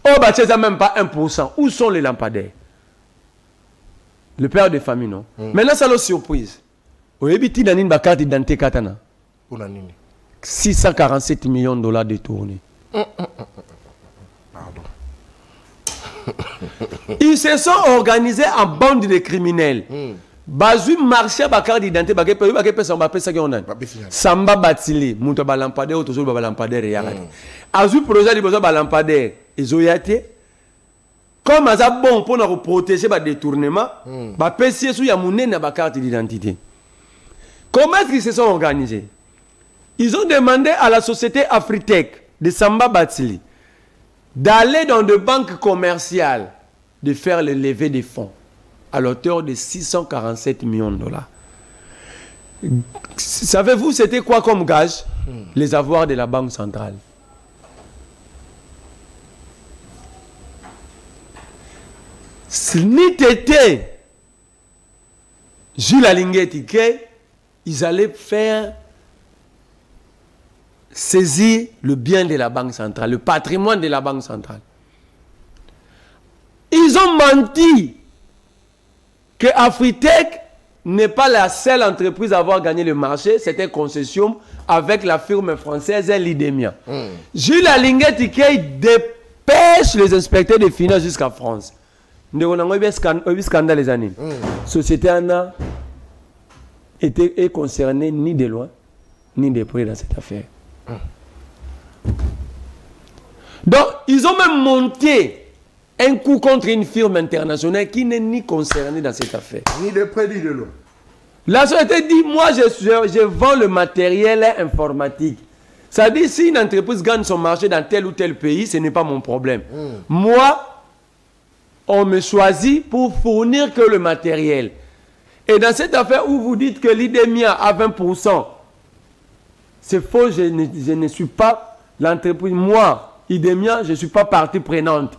Oh, bah, c'est même pas 1%. Où sont les lampadaires? Le père de famille, non? Maintenant, ça l'a surprise. Au début, tu as une carte d'identité katana. 647 millions de dollars détournés. Pardon. Ils se sont organisés en bande de criminels. Bazu marché ba carte d'identité ba ke samba pesa ke onan. Samba batili muto ba lampadaire ou toujours ba lampadaire ya. Azu projet de besoin ba lampadaire ezoyate. Comme ça bon pour nous protéger ba détournement, ba pesi sou ya munene ba carte d'identité. Comment est-ce qu'ils se sont organisés? Ils ont demandé à la société Afritech de Samba Batsili d'aller dans des banques commerciales, de faire le lever des fonds à l'auteur de 647 millions de dollars. Savez-vous c'était quoi comme gage? Les avoirs de la Banque centrale. Ce n'était Jules Alinguet ils allaient faire saisir le bien de la Banque centrale, le patrimoine de la Banque centrale. Ils ont menti que Afritech n'est pas la seule entreprise à avoir gagné le marché, c'était concession avec la firme française Lidemia. Jules Alinguet dépêche les inspecteurs des finances jusqu'à France. Nous avons eu un scandale les années. Société Anna est concernée ni de loin, ni de près dans cette affaire. Donc, ils ont même monté un coup contre une firme internationale qui n'est ni concernée dans cette affaire. Ni de près, ni de loin. La société dit, moi, je vends le matériel informatique. Ça dit, si une entreprise gagne son marché dans tel ou tel pays, ce n'est pas mon problème. Moi, on me choisit pour fournir que le matériel. Et dans cette affaire où vous dites que l'Idemia a 20%, c'est faux, je ne suis pas l'entreprise. Moi, Idemia, je ne suis pas partie prenante.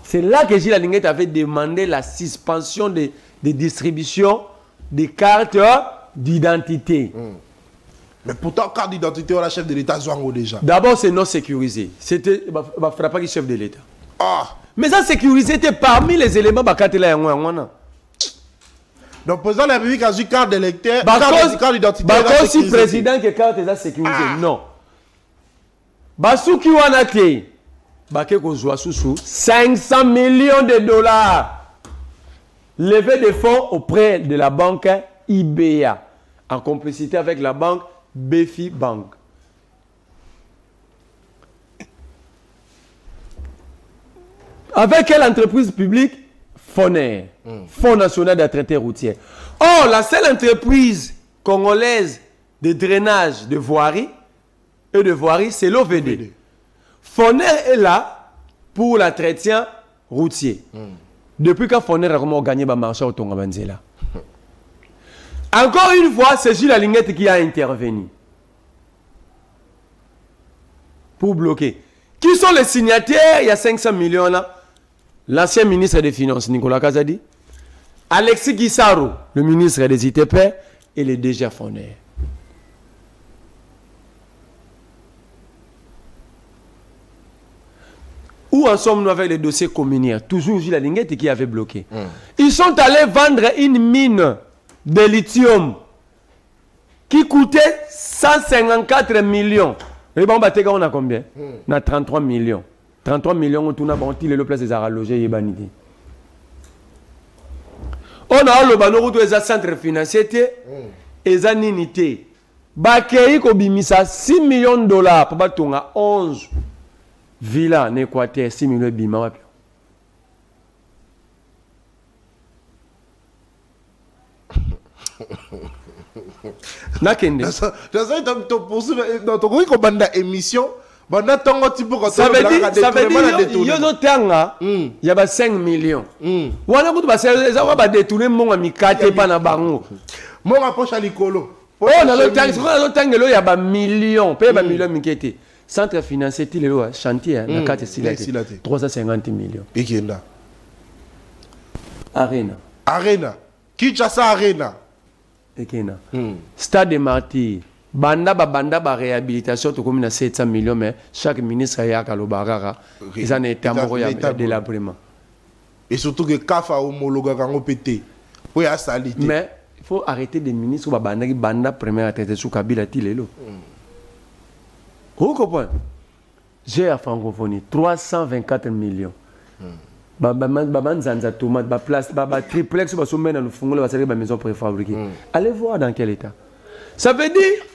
C'est là que Gilles Alinguet avait demandé la suspension des distributions des cartes d'identité. Mais pourtant, carte d'identité, on a chef de l'État Zouango déjà. D'abord, c'est non sécurisé. C'était Frapaki chef de l'État. Ah! Mais ça, sécurisé était parmi les éléments de la Yangouana. Donc, le président de la République a eu carte d'électeur, carte d'identité. Par si président qui carte est sécurisé, non. Basouki Wanate, Baké Kozwa Soussou, 500 millions de dollars levés de fonds auprès de la banque IBA, en complicité avec la banque Befi Bank. Avec quelle entreprise publique? Foner, Fonds national des traités routiers. Or, la seule entreprise congolaise de drainage de voirie, c'est l'OVD. Foner est là pour l'entretien routier. Depuis quand Foner a vraiment gagné le marché au Tongabanzela. Encore une fois, c'est Gilles Alinguet qui a intervenu pour bloquer. Qui sont les signataires? Il y a 500 millions là. L'ancien ministre des Finances, Nicolas Kazadi, Alexis Guissaro, le ministre des ITP, et le DG Foner. Où en sommes-nous avec les dossiers communautaires? Toujours Gilles Alinguet qui avait bloqué. Ils sont allés vendre une mine de lithium qui coûtait 154 millions. Et bon, on a combien? On a 33 millions. 33 millions, on a bon, le place des aralogés et banité. On a le bano où les centres financiers et les aninités. Bakei Kobimisa 6 millions de dollars pour battre 11 villas en Équateur, 6 millions de bima. Nakende. Dans ton coup, comme émission. Ça veut dire il y a 5 millions. Il y a détourné mon ami Kate Panabango. Mon approche à l'icolo. Oh, dans le temps, il y a millions. Paye millions Mikete. Centre financier, il y a chantier. 350 millions. Arena. Arena. Kinshasa Arena. Stade des Martyrs. Banda réhabilitation, tout comme 700 millions, mais chaque ministre a un barara. Ils en étaient amoureux de l'abrément. Et surtout que Kafa homologue a pété. Mais il faut arrêter des ministres ou banda première traité sous Kabila Tilelo. Vous comprenez? J'ai à francophonie 324 millions. Triplex, maison préfabriquée. Allez voir dans quel état. Ça veut dire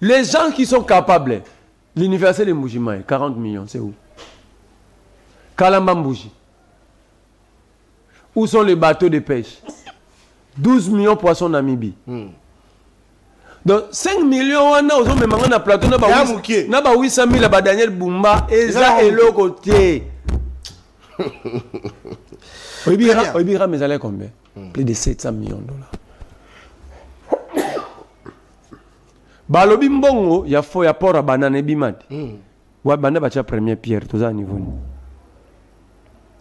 les gens qui sont capables, l'université de Moujimaï, 40 millions, c'est où? Kalambambouji. Où sont les bateaux de pêche? 12 millions de poissons Namibie. Donc 5 millions, on a aussi même un plateau, on a 800 000 à Daniel Bumba, et ça est le côté. Oibira, mais elle est combien? Plus de 700 millions de dollars. Balobi mbongo ya fo ya pora banane bimati. Wa banda bacha première pierre tout ça niveau.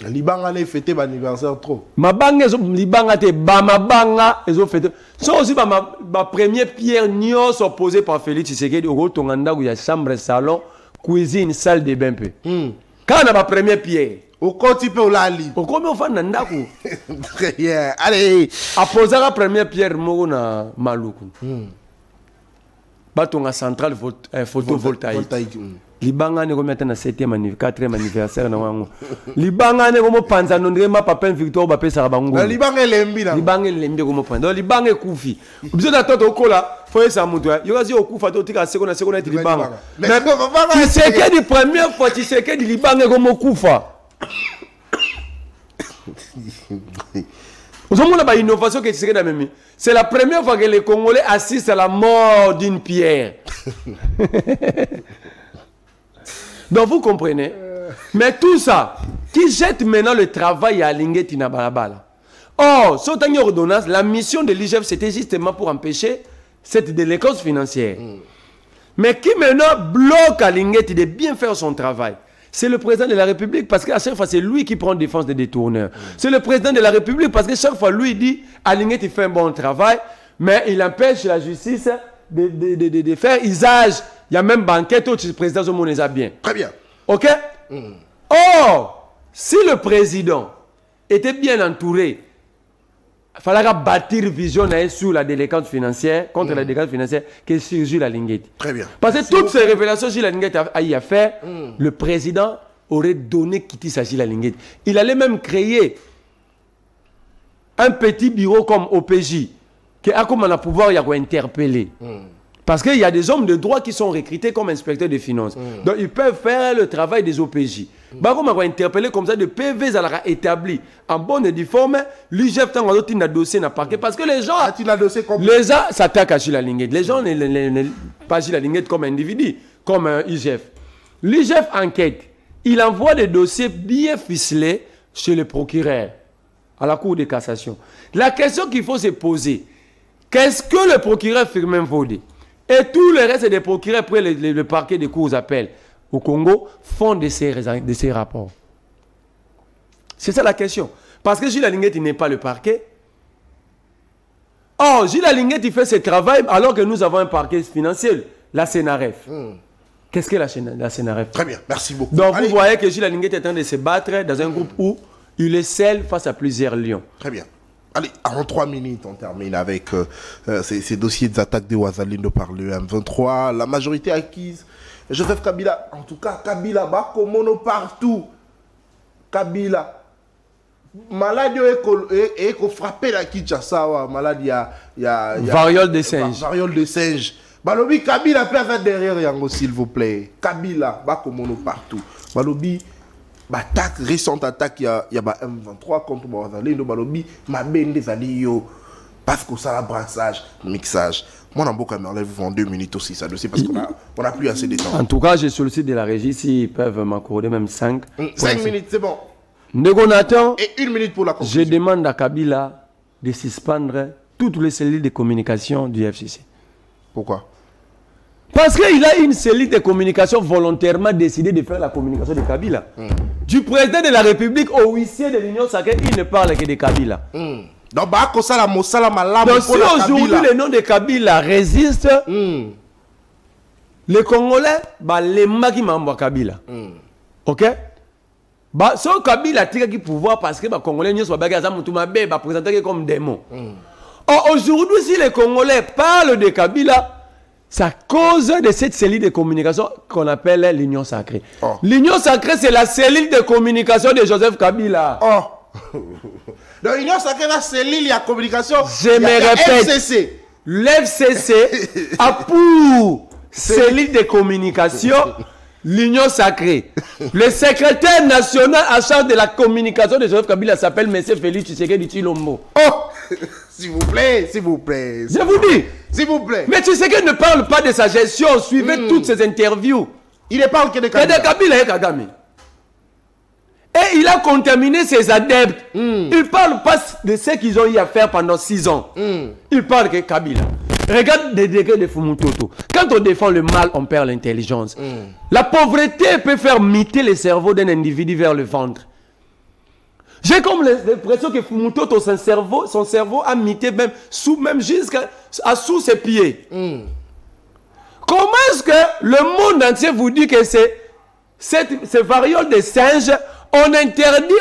Libanga ne fêté l'anniversaire trop. Mabanga zo libanga te ba mabanga ezo fêté. So aussi ba première pierre nyos opposé par Félix Tshisekedi au tonganda où il y a chambre salon, cuisine, salle de bain peu. Quand on a ba première pierre au côté peu la li. Au combien on fait nandaku. Très bien. Allez, a poser la première pierre mo na maluku. Batonga centrale photovoltaïque. Libanga ne remet na 7e anniversaire, 4e anniversaire na wango. Libanga ne comme panza nondre ma papa Victor ba pesa bango. Libanga lembi na. Libanga lembi comme panza. Donc libanga kufi. Biso na toto okola, faut ça mutu. Yo kasi okufa to tika seconde ti libanga. Mais c'est que di première fois tu sais que di libanga comme kufa. Innovation que c'est la première fois que les Congolais assistent à la mort d'une pierre. Donc vous comprenez. Mais tout ça, qui jette maintenant le travail à Lingeti Nabalabala. Or, sur une ordonnance, la mission de l'IGF, c'était justement pour empêcher cette délinquance financière. Mais qui maintenant bloque à Lingeti de bien faire son travail? C'est le président de la République parce qu'à chaque fois, c'est lui qui prend défense des détourneurs. C'est le président de la République parce que chaque fois, lui dit Alinguet, il fait un bon travail, mais il empêche la justice de faire usage. Il y a même banquette où le président Zomoneza bien. Très bien. OK? Or, si le président était bien entouré, il fallait bâtir vision sur la délinquance financière, contre la délinquance financière, qui est sur Gilles Alinguet. Très bien. Parce que toutes ces révélations Gilles Alinguet a y fait, le président aurait donné quitter à Gilles Alinguet. Il allait même créer un petit bureau comme OPJ, qui a comme un pouvoir à interpeller. Parce qu'il y a des hommes de droit qui sont recrutés comme inspecteurs des finances. Donc ils peuvent faire le travail des OPJ. Comme on va interpeller comme ça, de PV ça établi en bonne et due forme, l'IGF tant un dossier n'a parquet. Parce que les gens s'attaquent à Gilles Alinguet. Les gens ne pas Gilles Alinguet comme individu, comme IGF. L'IGF enquête. Il envoie des dossiers bien ficelés chez le procureur, à la Cour de cassation. La question qu'il faut se poser, qu'est-ce que le procureur Firmin Vodé et tout le reste des procureurs pour le parquet des cours d'appel au Congo font de ces rapports? C'est ça la question. Parce que Gilles Alinguet n'est pas le parquet. Or, Gilles Alinguet il fait ce travail alors que nous avons un parquet financier, la CNRF. Qu'est-ce que la CNRF? Très bien, merci beaucoup. Donc vous voyez que Gilles Alinguet est en train de se battre dans un groupe où il est seul face à plusieurs lions. Très bien. Allez, en 3 minutes, on termine avec ces dossiers d'attaque de Ouazalino par le M23. La majorité acquise. Joseph Kabila, en tout cas, Kabila, Bakomono partout. Kabila. Maladie est frappé la Kinshasa. Maladie, il y a variole de singe. Variole de singe. Balobi, Kabila peut faire derrière Yango, s'il vous plaît. Kabila, Bakomono partout. Balobi. Attaque, récente attaque, il y a M23 contre Ouazalino, Balobi, ma bende zaliyo, parce que ça, brassage, mixage. Moi, on a beaucoup à vous en 2 minutes aussi, ça dossier, parce qu'on a plus assez de temps. En tout cas, j'ai sollicité de la régie s'ils peuvent m'accorder même 5. 5 minutes, c'est bon. Négonathan, et 1 minute pour la conclusion. Je demande à Kabila de suspendre toutes les cellules de communication du FCC. Pourquoi? Parce qu'il a une cellule de communication volontairement décidé de faire la communication de Kabila. Du président de la République au huissier de l'Union sacrée, il ne parle que de Kabila. Donc, si aujourd'hui le nom de Kabila résiste, les Congolais, les maki m'envoient Kabila. Ok? Si Kabila a tiré pouvoir parce que les Congolais ne sont pas présentés comme démons. Aujourd'hui, si les Congolais parlent de Kabila, c'est à cause de cette cellule de communication qu'on appelle l'Union sacrée. L'Union sacrée, c'est la cellule de communication de Joseph Kabila. Donc l'Union sacrée, la cellule de communication, je me répète, l'FCC a pour cellule de communication l'Union sacrée. Le secrétaire national en charge de la communication de Joseph Kabila s'appelle M. Félix Tshisekedi Tshilombo. S'il vous plaît, s'il vous plaît. Je vous dis. S'il vous plaît. Mais tu sais qu'il ne parle pas de sa gestion. Suivez toutes ses interviews. Il ne parle que de Kabila. Et de Kabila et Kagame. Et il a contaminé ses adeptes. Il ne parle pas de ce qu'ils ont eu à faire pendant 6 ans. Il parle que Kabila. Regarde les degrés de Fumutoto. Quand on défend le mal, on perd l'intelligence. La pauvreté peut faire miter le cerveau d'un individu vers le ventre. J'ai comme l'impression que Fumutoto, son cerveau a mité même jusqu'à sous ses pieds. Comment est-ce que le monde entier vous dit que ces variole de singes, on interdit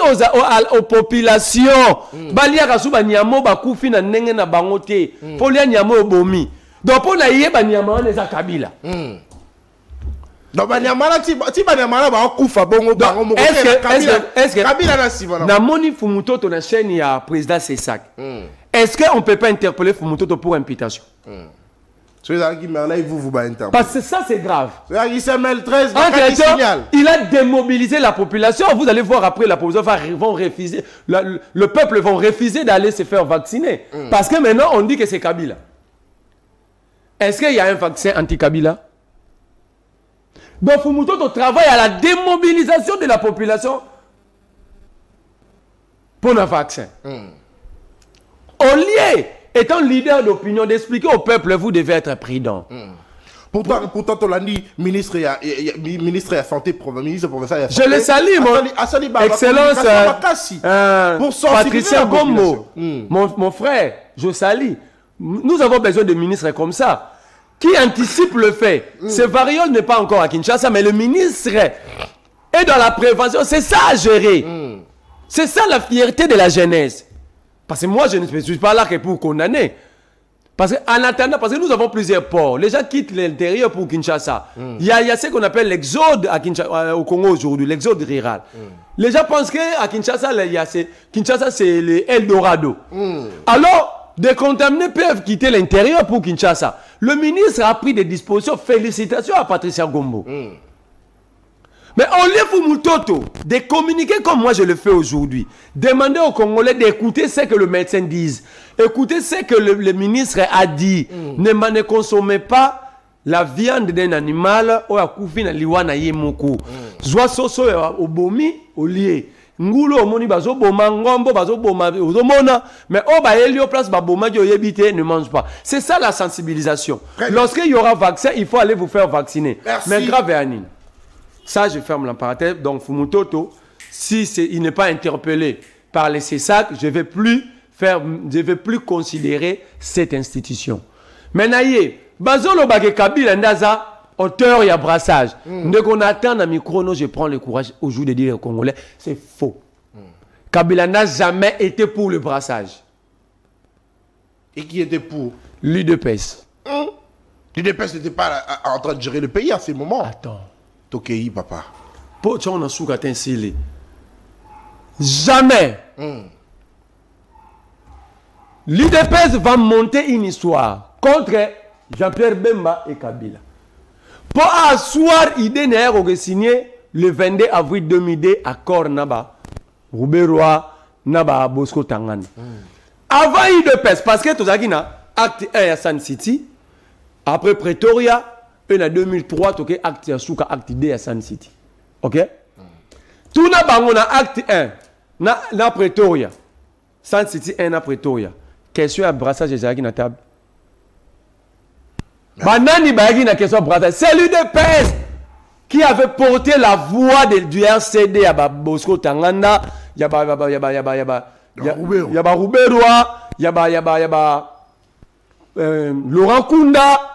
aux populations baliaka sou banyamo bakufi na ndenge na bango te po lia nyamo obomi donc po na yeba nyama na za Kabila donc banyama ti banyama ba kufa bongo bango moko est-ce que Kabila na sivana na moni Fumutoto na chaîne ya président Sesak est-ce qu'on peut pas interpeller Fumutoto pour imputation? Parce que ça c'est grave. Il a démobilisé la population. Vous allez voir après, la population vont refuser. Le peuple vont refuser d'aller se faire vacciner. Parce que maintenant on dit que c'est Kabila. Est-ce qu'il y a un vaccin anti-Kabila? Donc Fumutoto travaille à la démobilisation de la population pour un vaccin. Au lieu, étant leader d'opinion, d'expliquer au peuple, vous devez être prudent. Pourtant, on l'a dit, ministre de la Santé, ministre provincial. Je le salue, mon Excellence Patricia Gombo, mon frère, je salue. Nous avons besoin de ministres comme ça, qui anticipent le fait. Ce variole n'est pas encore à Kinshasa, mais le ministre est dans la prévention. C'est ça à gérer. C'est ça la fierté de la jeunesse. Parce que moi, je ne suis pas là que pour condamner. Parce qu'en attendant, parce que nous avons plusieurs ports. Les gens quittent l'intérieur pour Kinshasa. Il y a ce qu'on appelle l'exode au Congo aujourd'hui, l'exode rural. Les gens pensent qu'à Kinshasa, Kinshasa c'est le Eldorado. Alors, des contaminés peuvent quitter l'intérieur pour Kinshasa. Le ministre a pris des dispositions. Félicitations à Patricia Gombo. Mais au lieu Fumutoto de communiquer comme moi je le fais aujourd'hui, demander aux Congolais d'écouter ce que le médecin dit, écouter ce que le ministre a dit. Ne consommez pas la viande d'un animal ou à koufina liwana yemoko. Zwa soso obomi au lieu. Ngulo omoni bazo boma ngombo bazo boma ozomona mais oba elio place ba boma yo yebite ne mange pas. C'est ça la sensibilisation. Lorsqu'il y aura vaccin, il faut aller vous faire vacciner. Merci. Mais grave et anine. Ça, je ferme la parenthèse. Donc, Fumutoto, si il n'est pas interpellé par les CESAC, je ne vais plus considérer cette institution. Mais naïe, Bazolo Bagé Kabila Ndaza, auteur et brassage. Dès qu'on attend à micro, je prends le courage aujourd'hui de dire aux Congolais, c'est faux. Kabila n'a jamais été pour le brassage. Et qui était pour? L'UDPS. L'UDPS n'était pas en train de gérer le pays à ces moments. Attends. Tokei, papa. Jamais. L'UDPS va monter une histoire contre Jean-Pierre Bemba et Kabila. Pour asseoir l'idée de signer le 22 avril 2002 accord Naba, Rouberoa, Naba, Bosco Tangani. Avant l'UDPS, parce que tout ça, acte 1 à San City, après Pretoria, en 2003, tu as acte acte 2 à Sun City. Ok? Tout na bango na acte 1, na Pretoria. Sun City 1 na Pretoria. Question à brassage de na table. Banani Bayagi na question brassage. C'est l'UDPS qui avait porté la voix du RCD à Bosco Tanganda. Yaba Rouberoa. Yaba Laurent Kunda.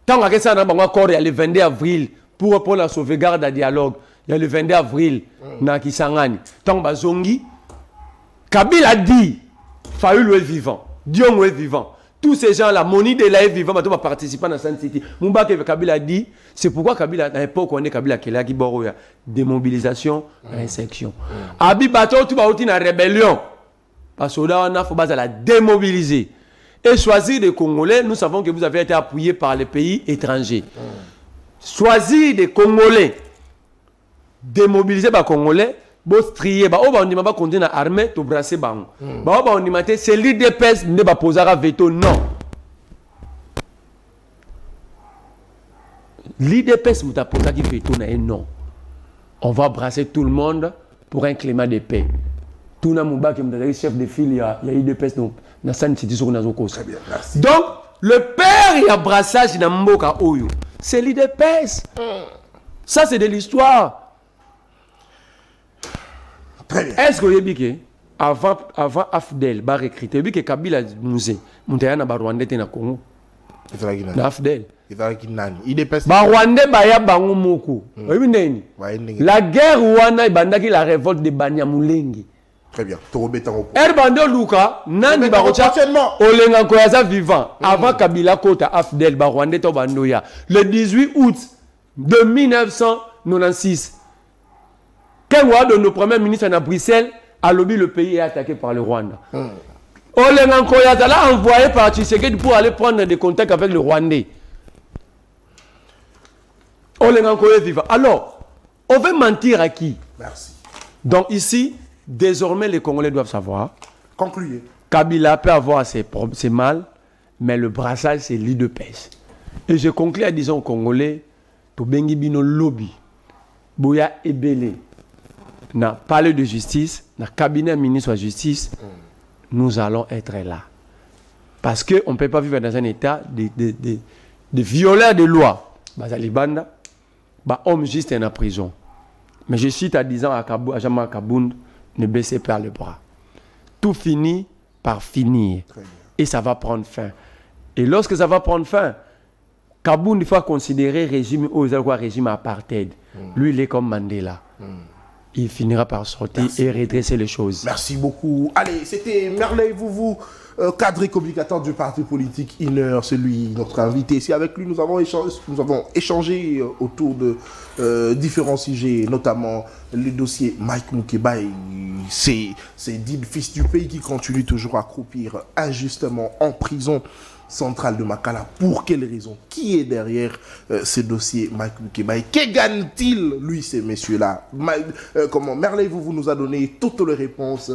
Tant que ça, on a encore le 22 avril pour la sauvegarde à dialogue. Il y a le 22 avril, na Kisangani. Tant que Zongi, Kabila a dit, Fayoul est vivant, Dion est vivant. Tous ces gens-là, Moni de la est vivant, maintenant participer dans Sun City. Moumbake Kabila a dit, c'est pourquoi Kabila, à l'époque, on est Kabila qui est là, démobilisation, insection. Abi Bato, tu vas aussi dans la rébellion. Parce que là, on a faut la démobiliser. Et choisir des Congolais, nous savons que vous avez été appuyé par les pays étrangers. Choisir des Congolais, démobiliser les Congolais, Bos trier, bah, on dit, ma continuer à armée, to brasser, bah, on dit, c'est l'IDPS, ne va poser un veto, non. L'IDPS, nous a posé un veto, non. On va brasser tout le monde pour un climat de paix. Tout le monde qui est chef de file, il y a l'IDPS, donc, très bien, merci. Donc, le père, il y a brassage dans Mboka Oyo. C'est l'IDPS. Ça, c'est de l'histoire. Très bien. Est-ce que vous avez dit avant Afdel, va recruter, que Kabila musée, Montayana Rwandais na Congo. Na Afdel. Rwandais baya bango moko. La guerre Rwanda bandaki la révolte de Banyamulenge. Très bien. Erbando Luka, Nani Barocha, Olenga Koyaza vivant, avant Kabila Kota Afdel, Rwandais to Bandoya. Le 18 août de 1996. Quel de nos premiers ministres à Bruxelles a lobby le pays est attaqué par le Rwanda. Olenga Koyaza l'a envoyé par Tshisekedi pour aller prendre des contacts avec le Rwandais. Olenga Koyaza vivant. Alors, on veut mentir à qui? Merci. Donc ici, désormais les Congolais doivent savoir. Concluez. Kabila peut avoir ses mal, mais le brassage c'est l'IDPS. Et je conclue en disant aux Congolais, pour Bengi Bino lobby, Boya Ebele, na palais de justice, na cabinet ministre de la justice, nous allons être là. Parce qu'on ne peut pas vivre dans un état de violeur de loi. Bazalibanda, homme juste est en prison. Mais je cite à 10 ans à Jama Kabound, ne baissez pas le bras. Tout finit par finir. Et ça va prendre fin. Et lorsque ça va prendre fin, Kabound, il faut considérer régime apartheid. Lui, il est comme Mandela. Il finira par sortir et redresser les choses. Merci beaucoup. Allez, c'était Merley Vouvou, cadre et communicateur du parti politique INER, celui notre invité. Ici avec lui, nous avons échangé autour de différents sujets, notamment le dossier Mike Mukebai. C'est dit fils du pays qui continue toujours à croupir injustement en prison centrale de Makala. Pour quelles raisons? Qui est derrière ce dossier Mike Mukebai? Que gagne-t-il, lui, ces messieurs-là? Merley vous nous a donné toutes les réponses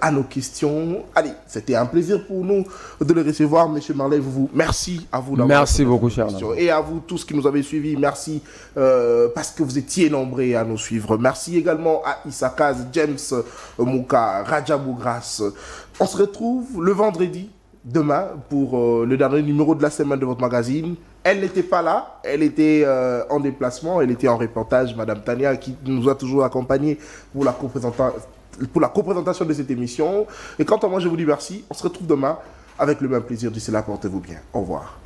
à nos questions. Allez, c'était un plaisir pour nous de le recevoir, monsieur Merley vous. Merci à vous. Merci beaucoup, cher. Et à vous tous qui nous avez suivis. Merci parce que vous étiez nombreux à nous suivre. Merci également à Issakaz, James Mouka, Raja Bougras. On se retrouve le vendredi. Demain, pour le dernier numéro de la semaine de votre magazine. Elle n'était pas là, elle était en déplacement, elle était en reportage, Madame Tania, qui nous a toujours accompagnés pour la coprésentation de cette émission. Et quant à moi, je vous dis merci. On se retrouve demain avec le même plaisir. D'ici là, portez-vous bien. Au revoir.